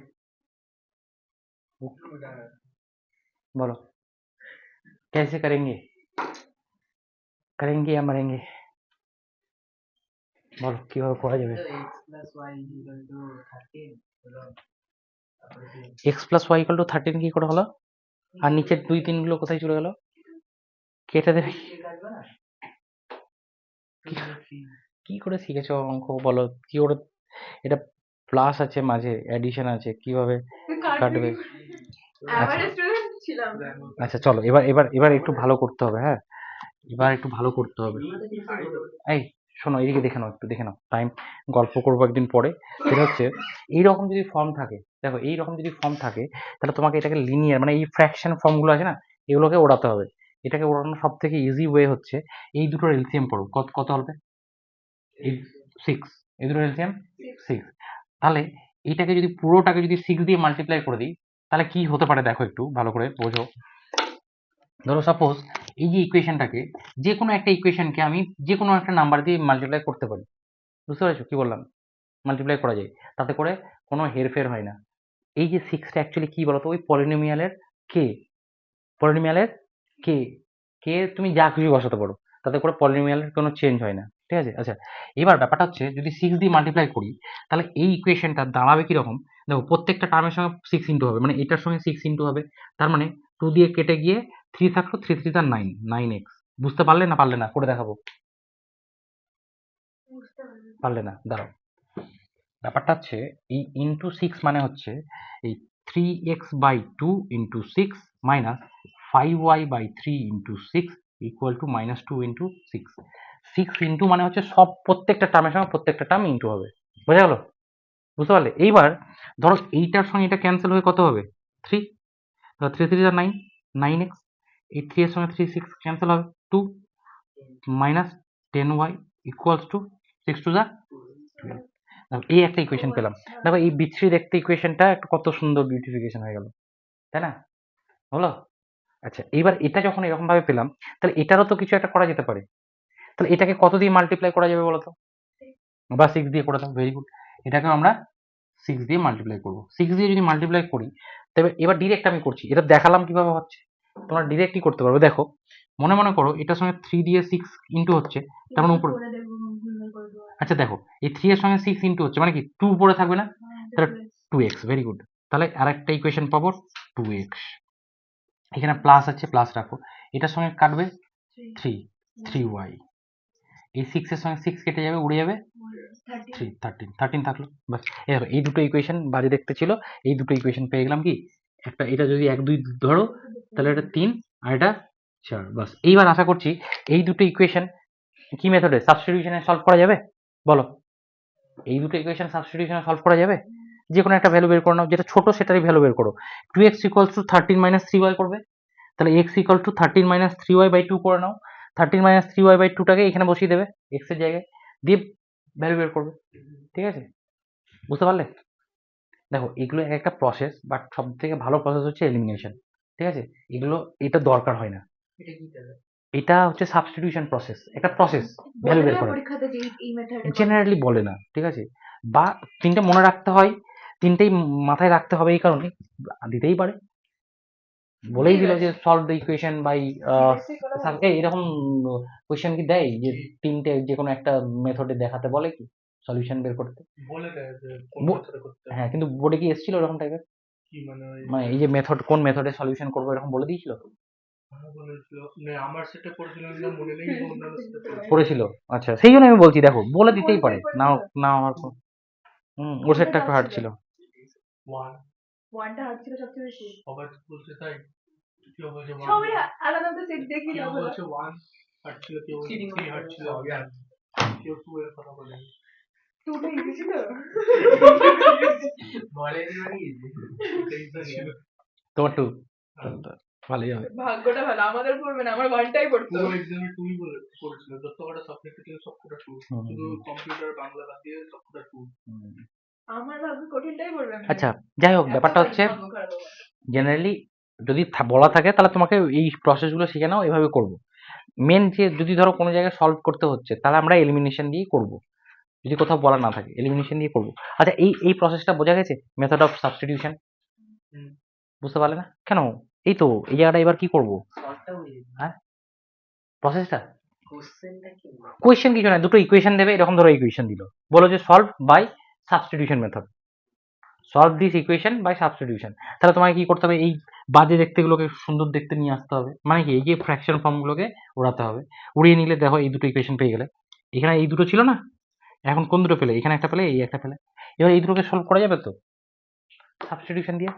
S1: বলো, कैसे करेंगे, करेंगे या मरेंगे? বলো কিভাবে করা যাবে?
S4: তো x plus y equal to 13 হলো, তারপরে কি
S1: x + y = 13 কি করে হলো? আর নিচের 2-3 গুলো কোথায় চলে গেল? কেটে দেবে।
S4: ঠিক আসবে না?
S1: কি করে শিখেছো অঙ্ক বলো? কি করে এটা প্লাস আছে, মাঝে অ্যাডিশন আছে, কিভাবে কাটবে?
S2: Average student ছিলাম।
S1: আচ্ছা চলো, এবার একটু ভালো করতে হবে, হ্যাঁ এবার একটু ভালো করতে হবে। এই শোনো, এদিকে দেখে নাও, একটু দেখে নাও, টাইম গল্প করবো একদিন পরে। সেটা হচ্ছে, এইরকম যদি ফর্ম থাকে, দেখো এইরকম যদি ফর্ম থাকে, তাহলে তোমাকে এটাকে লিনিয়ার, মানে এই ফ্র্যাকশন ফর্মগুলো আছে না, এগুলোকে ওড়াতে হবে। এটাকে ওড়ানোর সব থেকে ইজি ওয়ে হচ্ছে, এই দুটোর এলসিএম পড়ো। কত কত হবে? 6। এই দুটোর এলসিএম 6। তাহলে এইটাকে যদি, পুরোটাকে যদি 6 দিয়ে মাল্টিপ্লাই করে দিই, তাহলে কি হতে পারে দেখো, একটু ভালো করে বোঝো। ধরো সাপোজ এই যে ইকুয়েশনটাকে, যে কোনো একটা ইকুয়েশনকে আমি যে কোনো একটা নাম্বার দিয়ে মাল্টিপ্লাই করতে পারি। বুঝতে পেরেছো কি বললাম? মাল্টিপ্লাই করা যায়, তাতে করে কোনো হেরফের হয় না। এই যে 6টা অ্যাকচুয়ালি কি বলতো, ওই পলিনোমিয়ালের কে, পলিনোমিয়ালের কে, কে তুমি যা খুশি বসাতে পারো, তাতে করে পলিনোমিয়ালের কোনো চেঞ্জ হয় না। ঠিক আছে, আচ্ছা এবার ব্যাপারটা হচ্ছে, যদি 6 দিয়ে মাল্টিপ্লাই করি, তাহলে এই ইকুয়েশনটা দাঁড়াবে কিরকম, দেখো প্রত্যেকটা টার্মের সঙ্গে 6 ইন্টু হবে, মানে এটার সঙ্গে 6 ইন্টু হবে, তার মানে 2 দিয়ে কেটে গিয়ে 3 থাকলো, 3 3 = 9, 9x। বুঝতে পারলে না পারলে না? করে দেখাবো।
S2: বুঝতে পারলাম।
S1: পারলে না, দাঁড়াও। ব্যাপারটা হচ্ছে, এই ইন্টু 6 মানে হচ্ছে এই 3x/2 × 6 মাইনাস 5y/3 × 6 = -2 × 6। 6 ইন্টু মানে হচ্ছে সব প্রত্যেকটা টার্মের সঙ্গে প্রত্যেকটা টার্ম ইন্টু হবে। বোঝা গেল? বুঝতে পারলে? এইবার ধরো এইটার সঙ্গে এটা ক্যান্সেল হয়ে কত হবে? 3, তাহলে 3 3 9, 9x, এই 3 এর সঙ্গে 3 6 ক্যান্সেল হবে, 2 minus 10y equals to 6 to the 12. দেখো এই একটা ইকুয়েশন পেলাম। দেখো এই বিচ্ছিরি দেখতে ইকুয়েশনটা একটা কত সুন্দর বিউটিফিকেশন হয়ে গেল, তাই না? হলো? আচ্ছা, এইবার এটা যখন এরকম ভাবে পেলাম, তাহলে এটারও তো কিছু একটা করা যেতে পারে। তাহলে এটাকে কত দিয়ে মাল্টিপ্লাই করা যাবে বলো তো? বা 6 দিয়ে করে দাও, ভেরি গুড। এটাকে আমরা 6 দিয়ে মাল্টিপ্লাই করব। 6 দিয়ে যদি মাল্টিপ্লাই করি, তবে এবার ডিরেক্ট আমি করছি। এটা দেখালাম কিভাবে হচ্ছে। তোমরা ডিরেক্টই করতে পারবে। দেখো, মনে মনে করো এটার সঙ্গে 3 দিয়ে 6 ইনটু হচ্ছে, তার মানে উপরে,
S2: করে দেখবো, গুণন করে দেবো।
S1: আচ্ছা দেখো এই 3 এর সঙ্গে 6 ইনটু হচ্ছে, মানে কি 2 উপরে থাকবে না?
S2: হ্যাঁ,
S1: তাহলে
S2: দেখো,
S1: 2x, ভেরি গুড। তাহলে আরেকটা ইকুয়েশন পাবো 2x। এখানে প্লাস আছে, প্লাস রাখো। এটার সঙ্গে কাটবে 3, 3y। এই 6 এর সঙ্গে 6 কেটে যাবে, উড়ে যাবে 3, 13 থাকলো। বাস, এই দেখো এই দুটো ইকুয়েশন বাজে দেখতে ছিল, এই দুটো ইকুয়েশন পেয়ে গেলাম। কি একটা, এটা যদি 1 2 ধরো তাহলে এটা 3 আর এটা 4। বাস, এইবার আশা করছি এই দুটো ইকুয়েশন কি মেথডে সাবস্টিটিউশনে সলভ করা যাবে বলো? এই দুটো ইকুয়েশন সাবস্টিটিউশনে সলভ করা যাবে। যে কোনো একটা ভ্যালু বের করে নাও, যেটা ছোট সেটারই ভ্যালু বের করো। 2x equals to 13 minus 3y করবে, তাহলে x equal to 13 minus 3y by 2 করে নাও। 13 মাইনাস 3y বাই 2টাকে এখানে বসিয়ে দেবে x এর জায়গায়, দিয়ে ভ্যালু বের করবে। ঠিক আছে, বুঝতে পারলে? দেখো এগুলো এক একটা প্রসেস, বাট সব থেকে ভালো প্রসেস হচ্ছে এলিমিনেশন। ঠিক আছে, এগুলো এটা দরকার হয় না।
S4: এটা কি তাহলে?
S1: এটা হচ্ছে সাবস্টিটিউশন প্রসেস, একটা প্রসেস ভ্যালু বের করা।
S2: পরীক্ষাতে যে এই মেথডে
S1: জেনারেলি বলে না, ঠিক আছে, বা তিনটে মনে রাখতে হয়, তিনটেই মাথায় রাখতে হবে, এই কারণে দিতেই পারে। বলেই দিল যে সলভ দ্য ইকুয়েশন বাই এরকম কোয়েশ্চেন কি দেয় যে তিনটে যে কোনো একটা মেথডে দেখাতে বলে, কি সলিউশন বের করতে
S3: বলে দেয় যে কোন
S1: বো-
S3: মেথডে করতে হবে।
S1: হ্যাঁ, কিন্তু বোর্ডে কি এসেছিল এরকম টাইপের?
S3: কি মানে ওই
S1: মানে এই যে মেথড, কোন মেথডে সলিউশন করবো এরকম বলে দিয়েছিল?
S3: ভালো বলেছিল না, আমার সেটা করেছিলাম না, মনে নেই, কিন্তু অন্যান্য সেটা করেছিল।
S1: করেছিল? আচ্ছা, সেই জন্য আমি বলছি, দেখো বলে দিতেই পারে না, না আমার ওর সেটটা একটু হার্ড ছিল।
S3: ওয়ান
S2: ওয়ানটা হার্ড ছিল সবচেয়ে বেশি।
S3: সবাই বলছে তাই, কেউ বলছে ওয়ান,
S2: সবাই আলাদা আলাদা সেট দেখি
S3: কেউ
S2: না
S3: বলছে ওয়ান হার্ড ছিল, কেউ বলছে থ্রি হার্ড ছিল, কেউ টু এর কথা বলে।
S2: টুটা ইজি ছিল।
S4: বলেনি মানে easy।
S3: এটাই তো ছিল।
S1: তোমার টু ভালোই হবে।
S2: ভাগ্যটা ভালো, আমাদের পড়বে না, আমার ওয়ানটাই পড়তো।
S3: পুরো এক্সামে টুই করেছিল, যত কটা সাবজেক্ট ছিল সবকটা টু,
S1: হুম,
S3: শুধু কম্পিউটার বাংলা বাদ দিয়ে সবকটা টু।
S1: হুম।
S2: আমার ভাগ্য কঠিনটাই পড়বে।
S1: আচ্ছা, যাই হোক, ব্যাপারটা হচ্ছে জেনারেলি যদি বলা থাকে তাহলে তোমাকে এই প্রসেসগুলো শিখে নাও, এভাবে করবো। মেন যে যদি ধরো কোনো জায়গায় সলভ করতে হচ্ছে, তাহলে আমরা এলিমিনেশন দিয়েই করব। যদি কোথাও বলা না থাকে এলিমিনেশন দিয়ে করব। আচ্ছা, এই প্রসেসটা বোঝা গেছে, মেথড অফ সাবস্টিটিউশন?
S3: হুম।
S1: বুঝতে পারলে না কেন? এই তো এই জায়গাটা এবার কি করব,
S4: Solve টা বুঝিনি।
S1: হ্যাঁ, প্রসেসটা
S4: কোশ্চেনটা কি?
S1: কোয়েশ্চেন কিছু না, দুটো ইকুয়েশন দেবে, এরকম ধরো ইকুয়েশন দিল, বলো যে solve by substitution method, solve this equation by substitution. তাহলে তোমাকে কি করতে হবে, এই বাজে দেখতেগুলোকে সুন্দর দেখতে নিয়ে আসতে হবে, মানে কি এই যে ফ্র্যাকশন ফর্মগুলোকে উড়াতে হবে। উড়িয়ে নিলে দেখো এই দুটো ইকুয়েশন পেয়ে গেলে। এখানে এই দুটো ছিল না, এখন কোন দুটো পেলে? এখানে একটা পেলে, এই একটা পেলে। এবার এই দুটোকে সলভ করা যাবে তো সাবস্টিটিউশন দিয়ে?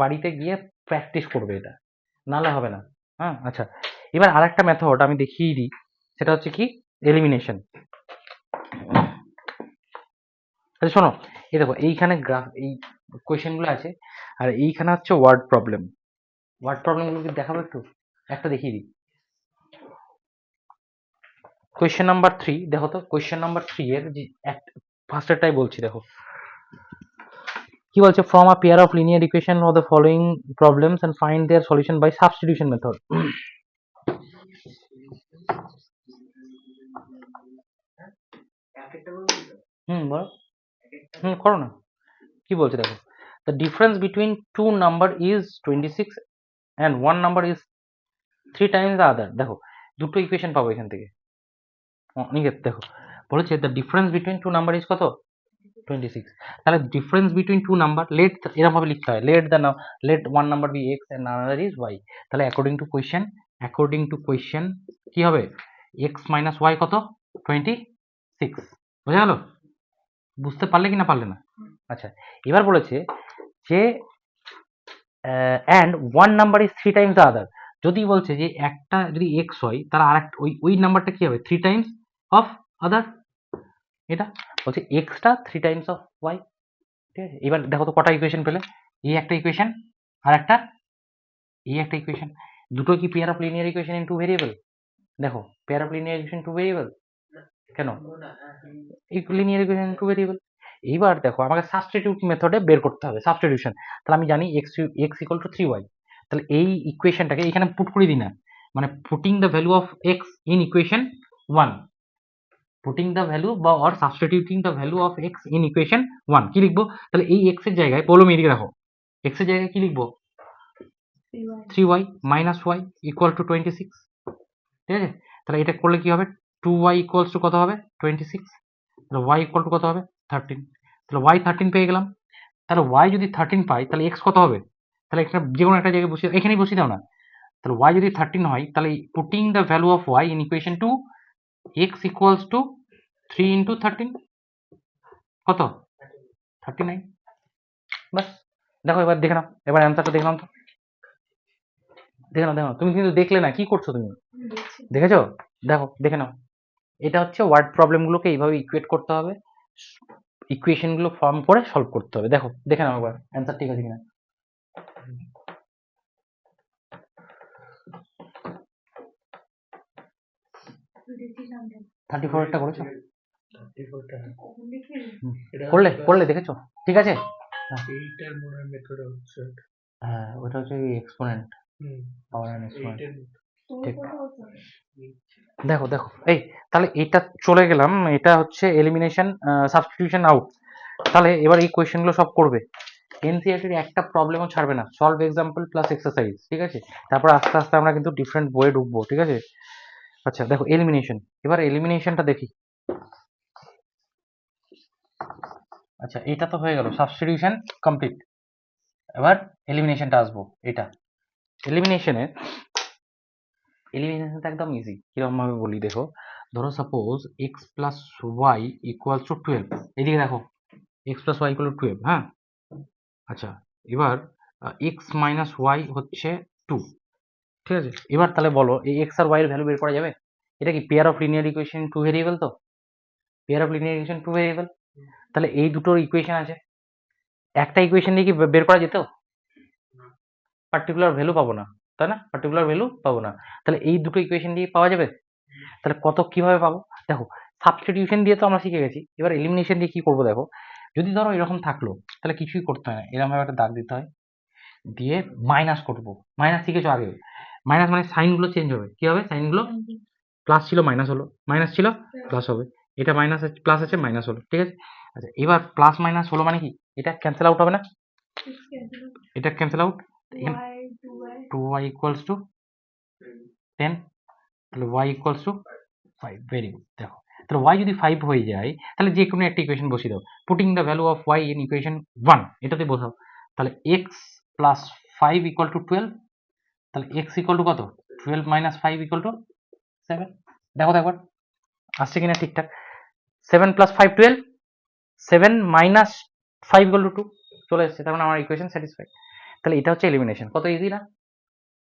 S1: বাড়িতে গিয়ে প্র্যাকটিস করবে এটা, নাহলে হবে না। হ্যাঁ, আচ্ছা, এবার আরেকটা মেথড আমি দেখিয়ে দিই, সেটা হচ্ছে কি এলিমিনেশন। আচ্ছা শোনো, এই দেখো এইখানে গ্রাফ, এই কোয়েশ্চেনগুলো আছে, আর এইখানে হচ্ছে ওয়ার্ড প্রবলেম। ওয়ার্ড প্রবলেমগুলো কি দেখাবো একটু, একটা দেখিয়ে দিই। কোয়েশ্চেন নাম্বার 3 দেখো তো, কোয়েশ্চেন নাম্বার 3 এর যে ফার্স্টেরটাই বলছি, দেখো কি বলছে, from a pair of linear equation of the following problems and find their solution by substitution method.
S4: এক একটা বলবো তো?
S1: বলো।
S4: এক একটা
S1: করো না। কি বলছে দেখো, the difference between two number is 26 and one number is 3 times the other। দেখো দুটো ইকুয়েশন পাবো এখান থেকে। অনিকেত দেখো বলেছে the difference between two number is কত, 26। তাহলে difference between two number, let এরকম ভাবে লিখতে হয়, let one number be x and another is y. তাহলে অ্যাকর্ডিং টু কোয়েশ্চেন কি হবে, এক্স মাইনাস ওয়াই কত, 26। বোঝা গেল? বুঝতে পারলে কি না পারলে না? আচ্ছা, এবার বলেছে যে and one number is 3 Times the other. যদি বলছে যে একটা যদি এক্স হয়, তাহলে আরেকটা ওই নাম্বারটা কি হবে, 3 টাইমস অফ আদার। এটা বলছে এক্সটা 3 টাইমস অফ ওয়াই। ঠিক আছে, এবার দেখো তো কটা ইকুয়েশন পেলে, এই একটা ইকুয়েশন আর একটা এই একটা ইকুয়েশন, দুটো কি pair of linear equation in two variable? দেখো pair of linear equation two variable কেন? Linear equation two variable. এইবার দেখো আমাকে সাবস্টিটিউট মেথডে বের করতে হবে সাবস্টিটিউশন। তাহলে আমি জানি এক্স ইকুয়াল টু 3y, তাহলে এই ইকুয়েশনটাকে এখানে পুট করে দিই না, মানে putting the value of x in equation 1, putting the value বা or substituting the value of x in equation 1 কি লিখবো? তাহলে এই এক্স এর জায়গায় পলম এদিকে রাখো, এক্স এর জায়গায় কি লিখবো? 3y minus y equal two 26। ঠিক আছে, তাহলে এটা করলে কি হবে? 2y ইকুয়ালস টু কত হবে? 26। তাহলে y ইকুয়াল টু কত হবে? 13। তাহলে y 13 পেয়ে গেলাম। তাহলে y যদি 13 পাই তাহলে x কত হবে? তাহলে এখানে যে কোনো একটা জায়গায় বসিয়ে, এখানেই বসিয়ে দাও না। তাহলে y যদি 13 হয় তাহলে putting the value of y in equation 2, x equals two 3 into 13 কত? 39। বাস, দেখো এবার দেখে নাও, এবার অ্যান্সারটা দেখলাম তো, দেখে নাও দেখো, তুমি কিন্তু দেখলে না, কি করছো তুমি?
S2: দেখছি।
S1: দেখেছো? দেখো দেখে নাও, এটা হচ্ছে ওয়ার্ড প্রবলেমগুলোকে এইভাবে ইকুয়েট করতে হবে, ইকুয়েশনগুলো ফর্ম করে সলভ করতে হবে। দেখো দেখে নাও একবার অ্যান্সার ঠিক আছে কিনা।
S2: দেখছিলাম তো।
S1: 34 একটা করেছো?
S3: 34টা
S2: কখন দেখি?
S1: করলে দেখেছো? ঠিক আছে,
S3: এইটার মনে হয় মেথড হচ্ছে ওটা।
S1: হ্যাঁ ওটা হচ্ছে exponent,
S3: hmm,
S1: power and exponent.
S3: এইটার
S2: তোর
S1: ঠিক।
S2: কথা হচ্ছে না।
S1: দেখো দেখো এই, তাহলে এটা চলে গেলাম, এটা হচ্ছে এলিমিনেশন সাবস্টিটিউশন আউট। তাহলে এবার এই কোয়েশ্চেনগুলো সব করবে, এনসিইআরটির একটা প্রবলেমও ছাড়বে না, সলভ এক্সাম্পল প্লাস এক্সারসাইজ। ঠিক আছে, তারপর আস্তে আস্তে আমরা কিন্তু ডিফারেন্ট বইয়ে ঢুকবো। ঠিক আছে, আচ্ছা দেখো এলিমিনেশন, এবার এলিমিনেশনটা দেখি। আচ্ছা এটা তো হয়ে গেল, সাবস্টিটিউশন কমপ্লিট। এবার এলিমিনেশনটা আসবো। এটা এলিমিনেশনে, এলিমিনেশনটা একদম ইজি, কিরকম ভাবে বলি দেখো। ধরো suppose x plus y equals to 12, এদিকে দেখো x plus y equal to 12। হ্যাঁ, আচ্ছা এবার এক্স মাইনাস ওয়াই হচ্ছে 2। ঠিক আছে, এবার তাহলে বলো এই এক্স আর ওয়াই এর ভ্যালু বের করা যাবে? এটা কি pair of linear equation two variable? তো pair of linear equation two variable, তাহলে এই দুটোর ইকুয়েশন আছে, একটা ইকুয়েশন দিয়ে কি বের করা যেত? পার্টিকুলার ভ্যালু পাবো না, তাই না? পার্টিকুলার ভ্যালু পাবো না, তাহলে এই দুটো ইকুয়েশন দিয়ে পাওয়া যাবে। তাহলে কিভাবে পাবো? দেখো সাবস্টিটিউশন দিয়ে তো আমরা শিখে গেছি, এবার এলিমিনেশন দিয়ে কি করবো দেখো। যদি ধরো এরকম থাকলো তাহলে কিছুই করতে হয় না, এরকম ভাবে একটা দাগ দিতে হয়, দিয়ে মাইনাস করবো। মাইনাস শিখেছো আগে, মাইনাস মানে সাইনগুলো চেঞ্জ হবে, কি হবে? সাইনগুলো প্লাস ছিল মাইনাস হলো, মাইনাস ছিল প্লাস হবে, এটা মাইনাস প্লাস আছে মাইনাস হলো। ঠিক আছে, আচ্ছা এবার প্লাস মাইনাস হলো মানে কি? এটা ক্যান্সেল আউট হবে না? এটা ক্যান্সেল আউট, এখানে 2y ইকুয়ালস টু 10, তাহলে y equals to 5। Very good. দেখো তাহলে y যদি 5 হয়ে যায় তাহলে যে কোনো একটা ইকুয়েশন বসিয়ে দাও, putting the value of y in equation 1 এটাতে বসাও। তাহলে x প্লাস 5 ইকুয়াল টু 12, তাহলে x ইকুয়াল টু কত? 12 মাইনাস 5 ইকুয়াল টু 7। দেখো তো একবার আসছে কিনা ঠিকঠাক। 7 প্লাস 5 12, 7 মাইনাস 5 ইকুয়াল টু 2, চলে এসেছে, তার মানে আমার ইকুয়েশন স্যাটিসফাই। তাহলে এটা হচ্ছে এলিমিনেশন। কত ইজি না?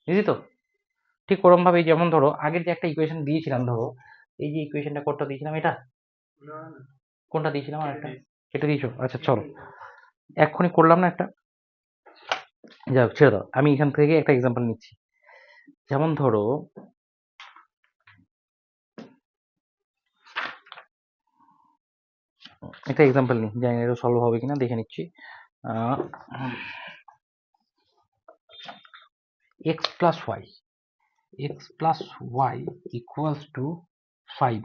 S1: ইজি তো? ঠিক ওরকম ভাবে যেমন ধরো আগের যে একটা ইকুয়েশন দিয়েছিলাম, ধরো এই যে ইকুয়েশনটা কোনটা দিয়েছিলাম, এটা
S3: না
S1: কোনটা দিয়েছিলাম? আর একটা কেটে দিয়েছো? আচ্ছা চলো এক্ষুনি করলাম না একটা, যাক ছেড়ে দাও, আমি এখান থেকে একটা এক্সাম্পল নিচ্ছি। যেমন ধরো একটা এক্সাম্পল নিই, জানি না এটা সলভ হবে কিনা, দেখে নিচ্ছি। X plus y, x plus y equals to 5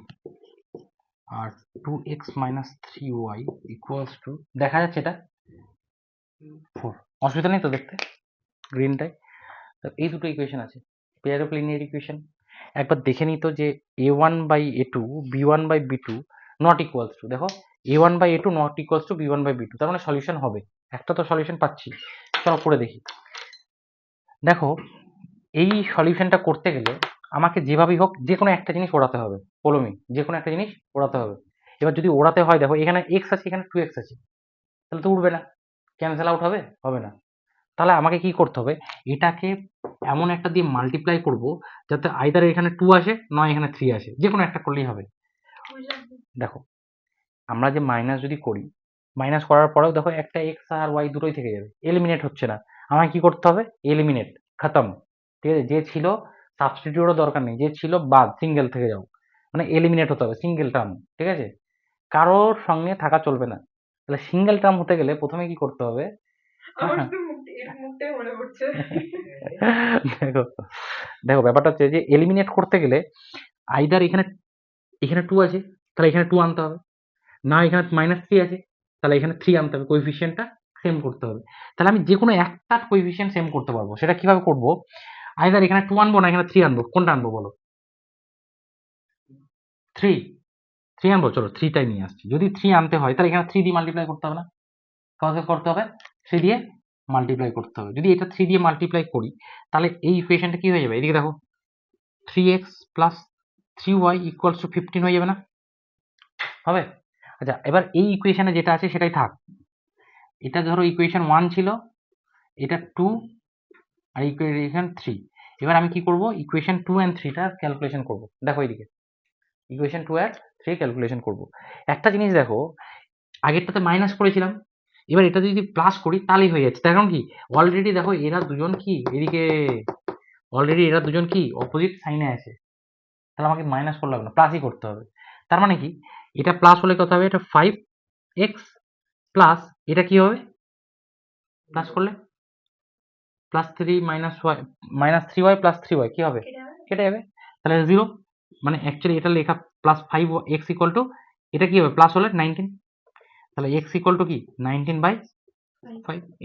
S1: আর 2x minus 3y equals to, দেখা যাচ্ছে এটা 4, অসুবিধা নেই তো দেখতে গ্রিনটাই? তো এই দুটো ইকুয়েশন আছে, পেয়ার অফ লিনিয়ার ইকুয়েশন। একবার দেখে নিই তো যে a1 by a2 b1 by b2 not equals to, দেখো a1 by a2 not equals to b1 by b2, তার মানে সলিউশন হবে। একটা তো সলিউশন পাচ্ছি, চলো করে দেখি। দেখো এই সলিউশনটা করতে গেলে আমাকে যেভাবেই হোক যে কোনো একটা জিনিস ওড়াতে হবে, কলমে যে কোনো একটা জিনিস ওড়াতে হবে। এবার যদি ওড়াতে হয়, দেখো এখানে x আছে, এখানে 2x আছে, তাহলে তো উঠবে না, ক্যান্সেল আউট হবে, হবে না। তাহলে আমাকে কি করতে হবে? এটাকে এমন একটা দিয়ে মাল্টিপ্লাই করব যাতে আইদার এখানে 2 আসে নয় এখানে 3 আসে, যে কোনো একটা করলেই হবে। দেখো আমরা যে মাইনাস যদি করি, মাইনাস করার পরেও দেখো একটা এক্স আর ওয়াই দুটোই থেকে যাবে, এলিমিনেট হচ্ছে না। আমায় কি করতে হবে? এলিমিনেট, খতম। ঠিক আছে, যে ছিল সাবস্টিটিউটও দরকার নেই, যে ছিল বাদ, সিঙ্গেল থেকে যাও, মানে এলিমিনেট হতে হবে, সিঙ্গেল টার্ম। ঠিক আছে, কারোর সঙ্গে থাকা চলবে না। তাহলে সিঙ্গেল টার্ম হতে গেলে প্রথমে কি করতে হবে?
S2: আমার
S1: হ্যাঁ,
S2: শুধু এর মুখটাই মনে পড়ছে।
S1: দেখো দেখো ব্যাপারটা হচ্ছে যে এলিমিনেট করতে গেলে আইদার এখানে এখানে 2 আছে, তাহলে এখানে 2 আনতে হবে, না এখানে -3 আছে, তাহলে এখানে 3 আনতে হবে, কোএফিসিয়েন্টটা সেম করতে হবে। তাহলে আমি যে কোনো একটা কোএফিসিয়েন্ট সেম করতে পারবো। সেটা কিভাবে করব? আইদার এখানে 2 আনবো, না এখানে 3 আনবো, কোনটা আনবো বলো? 3 আনবো, চলো 3 টাই নিয়ে আসছি। যদি 3 আনতে হয় তাহলে এখানে 3 দিয়ে মাল্টিপ্লাই করতে হবে না? কাকে করতে হবে? 3 দিয়ে মাল্টিপ্লাই করতে হবে। যদি এটা 3 দিয়ে মাল্টিপ্লাই করি তাহলে এই ইকুয়েশনটা কি হয়ে যাবে? এদিকে দেখো, 3x plus 3y equals two 15 হয়ে যাবে না? হবে? আচ্ছা, এবার এই ইকুয়েশনে যেটা আছে সেটাই থাক। এটা ধরো ইকুয়েশন 1 ছিল, এটা 2, আর ইকুয়েশন 3। এবার আমি কি করব? ইকুয়েশন 2 এন্ড 3 টা ক্যালকুলেশন করব। দেখো এদিকে, ইকুয়েশন 2 আর 3 ক্যালকুলেশন করব। একটা জিনিস দেখো, আগেরটাতে মাইনাস করেছিলাম, এবার এটা যদি প্লাস করি তাহলেই হয়ে যাচ্ছে। তার কারণ কি? অলরেডি দেখো এরা দুজন কি এদিকে, অলরেডি এরা দুজন কি অপোজিট সাইনে আছে, তাহলে আমাকে মাইনাস করলে হবে না, প্লাসই করতে হবে। তার মানে কি? এটা প্লাস হলে কত হবে? এটা 5x প্লাস এটা কি হবে? প্লাস করলে +3 -y -3y প্লাস 3y কি হবে?
S2: এটা
S1: কেটে যাবে, তাহলে 0। মানে অ্যাকচুয়ালি এটা লেখা +5x ইকুয়াল টু, এটা কি হবে? প্লাস হলে 19, তাহলে x ইকুয়াল টু কি 19/5,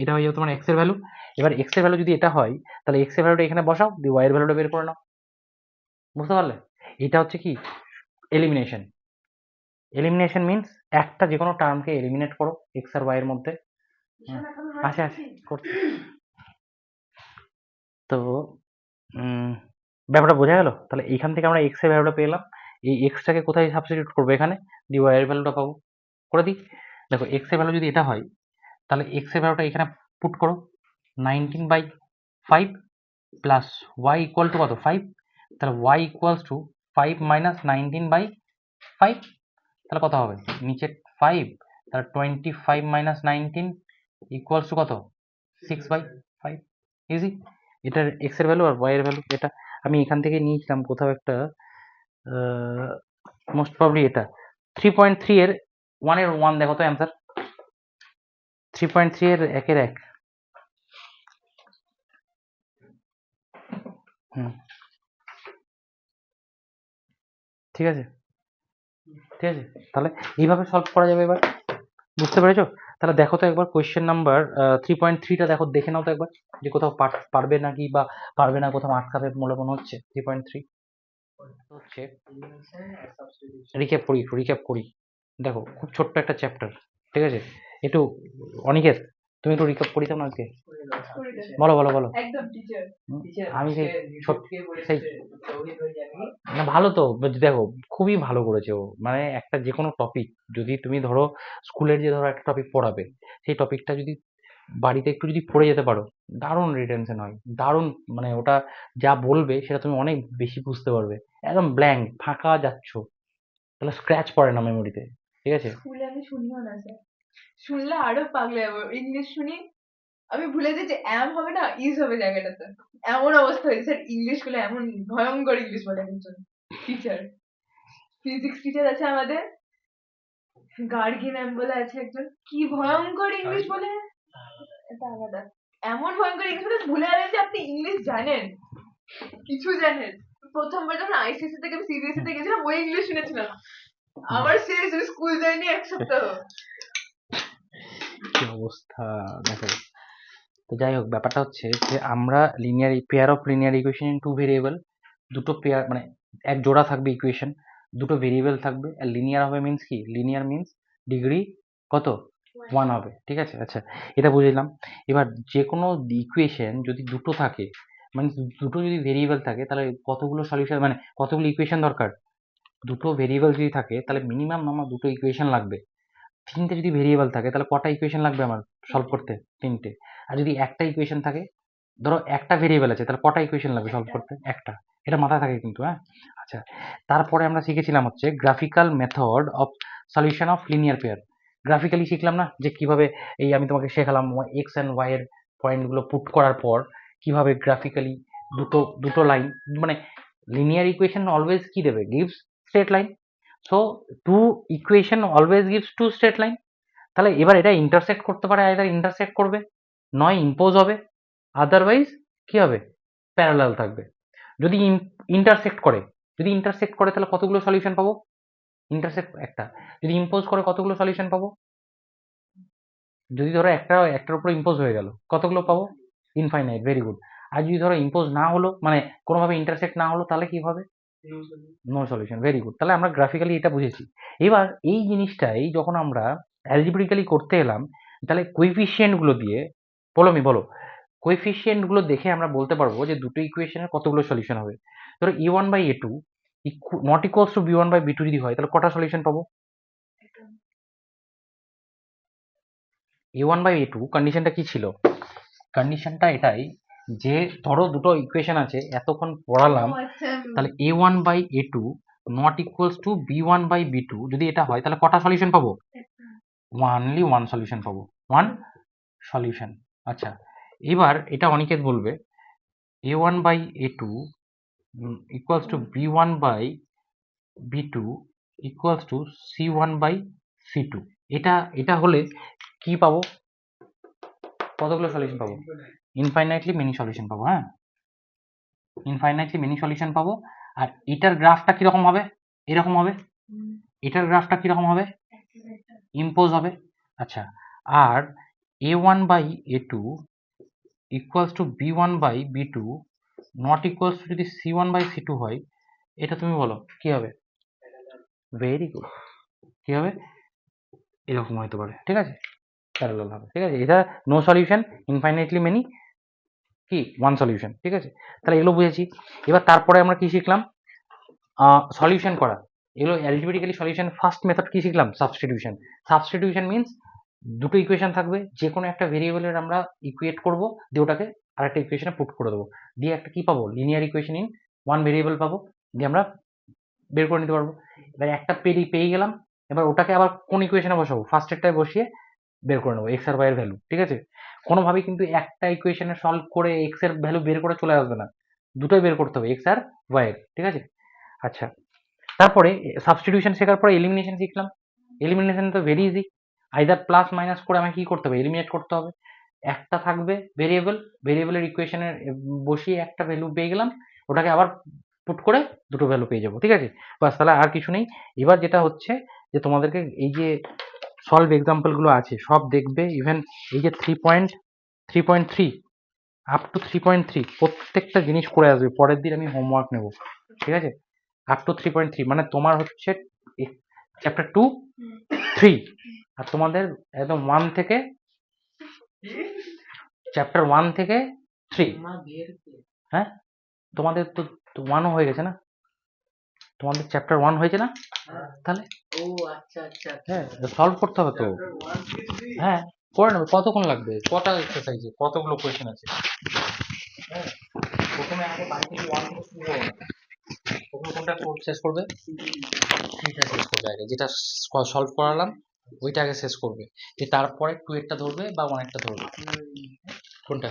S1: এটা হয়ে যাবে তোমার x এর ভ্যালু। এবার x এর ভ্যালু যদি এটা হয় তাহলে x এর ভ্যালুটা এখানে বসাও, দিয়ে y এর ভ্যালুটা বের করে নাও। বুঝতে পারলে? এটা হচ্ছে কি এলিমিনেশন। এলিমিনেশন মিন্স একটা যে কোনো টার্মকে এলিমিনেট করো x আর y এর মধ্যে।
S2: ভীষণ এখন
S1: আসে
S2: হাসছি।
S1: করতে। তো ব্যাপারটা বোঝা গেল? তাহলে এইখান থেকে আমরা x এর ভ্যালুটা পেলাম, এই x টাকে কোথায় সাবস্টিটিউট করবো? এখানে, দিয়ে y এর ভ্যালুটা পাবো। করে দিই। দেখো x এর ভ্যালু যদি এটা হয় তাহলে x এর ভ্যালুটা এখানে পুট করো, 19/5 প্লাস y ইকুয়াল টু কত? 5। তাহলে y ইকুয়ালস টু 5 মাইনাস 19/5, তাহলে কত হবে? নিচে 5, তাহলে 25 মাইনাস 19 ইকুয়ালস টু কত? 6/5। ইজি। এটার x এর ভ্যালু আর y এর ভ্যালু এটা আমি এখান থেকে নিয়েছিলাম কোথাও একটা, মোস্ট প্রবাবলি এটা 3.3 এর 1 এর 1 দেখো তো অ্যান্সার। 3.3 এর 1 এর 1। হুম, ঠিক আছে, ঠিক আছে। তাহলে এইভাবে সলভ করা যাবে এবার। বুঝতে পেরেছো? তাহলে দেখো তো একবার কোয়েশ্চেন নাম্বার 3.3 টা দেখো, দেখে নাও তো একবার যে কোথাও পারবে নাকি বা পারবে না, কোথাও আটকাবে বলে মনে হচ্ছে। 3.3 হচ্ছে, রিক্যাপ করি। দেখো খুব ছোট্ট একটা চ্যাপ্টার, ঠিক আছে? একটু অনিকেত, তুমি একটু রিক্যাপ করি দাও না আজকে। বলো।
S2: একদম টিচার।
S1: হুম, আমি সেই সেই না, ভালো তো দেখো, খুবই ভালো করেছে ও। মানে একটা যে কোনো টপিক যদি তুমি ধরো, স্কুলের যে ধরো একটা টপিক পড়াবে, সেই টপিকটা যদি বাড়িতে একটু যদি পড়ে যেতে পারো, দারুণ রিটেনশন হয়, দারুণ। মানে ওটা যা বলবে সেটা তুমি অনেক বেশি বুঝতে পারবে। একদম ব্ল্যাঙ্ক ফাঁকা যাচ্ছ, তাহলে স্ক্র্যাচ পড়ে না মেমোরিতে। ঠিক আছে?
S2: স্কুলে আমি শুনিও না স্যার, শুনলে আরো পাগলে যাবো। ইংলিশ শুনি, আমি ভুলে যাই যে অ্যাম হবে না, ইজ হবে জায়গাটাতে। এমন অবস্থা হয়েছে স্যার, ইংলিশ গুলো এমন ভয়ঙ্কর ইংলিশ বলে একজন টিচার। ফিজিক্স টিচার আছে আমাদের, গার্গী ম্যাম বলে আছে একজন, কি ভয়ঙ্কর ইংলিশ বলে। এটা আলাদা, এমন ভয়ঙ্কর ইংলিশ বলে ভুলে গেলে যে আপনি ইংলিশ জানেন, কিছু জানেন। প্রথমবার যখন আইসিএসসি থেকে আমি সিবিএসসি তে গেছিলাম, ওই ইংলিশ শুনেছিলাম। আমার শেষ, স্কুল যাইনি 1 সপ্তাহ।
S1: কি অবস্থা দেখো। তো যাই হোক, ব্যাপারটা হচ্ছে যে আমরা linear pair of linear equation in two variable, দুটো পেয়ার মানে এক জোড়া থাকবে ইকুয়েশন, দুটো ভেরিয়েবল থাকবে। আর লিনিয়ার হবে মিন্স কি? লিনিয়ার মিন্স ডিগ্রি কত? 1 হবে। ঠিক আছে? আচ্ছা, এটা বুঝলাম। এবার যে কোনো ইকুয়েশন যদি দুটো থাকে, মানে দুটো যদি ভেরিয়েবল থাকে, তাহলে কতগুলো সলিউশন, মানে কতগুলো ইকুয়েশন দরকার? দুটো ভেরিয়েবল যদি থাকে তাহলে মিনিমাম আমার দুটো ইকুয়েশন লাগবে। 3টে যদি ভেরিয়েবল থাকে তাহলে কটা ইকুয়েশন লাগবে আমার সলভ করতে? 3টে। আর যদি একটা ইকুয়েশন থাকে, ধরো একটা ভেরিয়েবল আছে, তাহলে কটা ইকুয়েশন লাগবে সলভ করতে? একটা। এটা মাথায় থাকে কিন্তু, হ্যাঁ? আচ্ছা, তারপরে আমরা শিখেছিলাম হচ্ছে graphical method of solution of linear pair. Graphically শিখলাম না যে কিভাবে, এই আমি তোমাকে শেখালাম এক্স অ্যান্ড ওয়াই এর পয়েন্টগুলো পুট করার পর কিভাবে গ্রাফিক্যালি দুটো লাইন, মানে লিনিয়ার ইকুয়েশন অলওয়েজ কি দেবে, gives straight line. So two equation always gives two straight line. তাহলে এবার এটা ইন্টারসেক্ট করতে পারে, আইদার ইন্টারসেক্ট করবে, নয় ইম্পোজ হবে, আদারওয়াইজ কি হবে, প্যারালাল থাকবে। যদি ইন্টারসেক্ট করে, তাহলে কতগুলো সলিউশন পাবো, ইন্টারসেক্ট একটা। যদি ইম্পোজ করে কতগুলো সলিউশন পাবো, যদি ধরো একটার উপর ইম্পোজ হয়ে গেল কতগুলো পাবো, ইনফাইনাইট। Very good. আর যদি ধরো ইম্পোজ না হলো, মানে কোনোভাবে ইন্টারসেক্ট না হলো, তাহলে কি হবে, নো সলিউশন। Very good. তাহলে আমরা গ্রাফিক্যালি এটা বুঝেছি। এবার এই জিনিসটাই যখন আমরা অ্যালজেব্রিক্যালি করতে এলাম, তাহলে কোএফিসিয়েন্টগুলো দিয়ে বলো কোএফিসিয়েন্টগুলো দেখে আমরা বলতে পারবো যে দুটো ইকুয়েশনের কতগুলো সলিউশন হবে। ধরো a1/a2 not equals two b1/b2 যদি হয়, তাহলে কটা সলিউশন পাবো, a1/a2 কন্ডিশনটা কি ছিল, কন্ডিশনটা এটাই যে ধরো দুটো ইকুয়েশন আছে, এতক্ষণ পড়ালাম,
S2: ও আচ্ছা,
S1: তাহলে a1/a2 not equals two b1/b2 যদি এটা হয়, তাহলে কটা সলিউশন পাবো, অনলি ওয়ান সলিউশন পাবো, ওয়ান সলিউশন। আচ্ছা, এবার এটা অনিকেত বলবে a1/a2 equals to b1/b2 equals to c1/c2। এটা হলে কি পাবো, কতগুলো সলিউশন পাবো, ইনফাইনাইটলি মেনি সলিউশন পাবো। হ্যাঁ, ইনফাইনাইটলি মেনি সলিউশন পাবো। আর এটার গ্রাফটা কিরকম হবে, এরকম হবে। এটার গ্রাফটা কিরকম হবে, ইম্পোজ হবে। আচ্ছা, আর a1/a2 equals to b1/b2 not equals two যদি c1/c2 হয়, এটা তুমি বলো কি হবে, ভেরি গুড, কি হবে, এরকম হতে পারে। ঠিক আছে, প্যারালাল হবে। ঠিক আছে, এটা নো সলিউশন, ইনফাইনাইটলি মেনি কি ওয়ান সলিউশন। ঠিক আছে, তাহলে এগুলো বুঝেছি। এবার তারপরে আমরা কি শিখলাম, সলিউশন করা। এগুলো অ্যালজেব্রিক্যালি সলিউশন ফার্স্ট মেথড কি শিখলাম, সাবস্টিটিউশন। সাবস্টিটিউশন মিন্স দুটো ইকুয়েশন থাকবে, যে কোনো একটা ভেরিয়েবলের আমরা ইকুয়েট করব, দিয়ে ওটাকে আরেকটা ইকুয়েশনে পুট করে দেবো, দিয়ে একটা কি পাবো, linear equation in one variable পাবো, দিয়ে আমরা বের করে নিতে পারবো। এবার একটা পেয়ে গেলাম, এবার ওটাকে আবার কোন ইকুয়েশনে বসাবো, ফার্স্টেরটায় বসিয়ে বের করে নেবো এক্স আর ওয়াই এর ভ্যালু। ঠিক আছে, কোনোভাবেই কিন্তু একটা ইকুয়েশনে সলভ করে এক্স এর ভ্যালু বের করে চলে আসবে না, দুটোই বের করতে হবে, এক্স আর ওয়াই এর। ঠিক আছে, আচ্ছা, তারপরে সাবস্টিটিউশন শেখার পরে এলিমিনেশন শিখলাম। এলিমিনেশন তো very easy, either plus minus করে আমাকে কি করতে হবে, এলিমিনেট করতে হবে। একটা থাকবে ভেরিয়েবলের ইকুয়েশনে বসিয়ে একটা ভ্যালু পেয়ে গেলাম, ওটাকে আবার পুট করে দুটো ভ্যালু পেয়ে যাবো। ঠিক আছে, বাস, তাহলে আর কিছু নেই। এবার যেটা হচ্ছে যে তোমাদেরকে এই যে সলভ এক্সাম্পলগুলো আছে সব দেখবে, ইভেন এই যে 3.3 আপ টু 3.3 প্রত্যেকটা জিনিস করে আসবে, পরের দিন আমি হোমওয়ার্ক নেব। ঠিক আছে, আপ টু 3.3 মানে তোমার হচ্ছে চ্যাপ্টার 2, 3, আর তোমাদের একদম 1 থেকে চ্যাপ্টার 1 থেকে 3। হ্যাঁ, তোমাদের তো 1ও হয়ে গেছে না, তোমাদের চ্যাপ্টার 1 হয়েছে না, তাহলে
S4: ও আচ্ছা আচ্ছা
S1: হ্যাঁ সলভ করতে হবে তো। হ্যাঁ, করে নেবে, কতক্ষণ লাগবে, কটা এক্সারসাইজে কতগুলো কোয়েশ্চেন আছে। হ্যাঁ, প্রথমে আগে বাড়ি থেকে 1 থেকে শুরু করো না, প্রথমে কোনটা শেষ করবে, থ্রিটা শেষ করবে আগে, যেটা সলভ করালাম ওইটা আগে শেষ করবে, যে তারপরে 2 এরটা ধরবে বা 1 এরটা ধরবে, কোনটা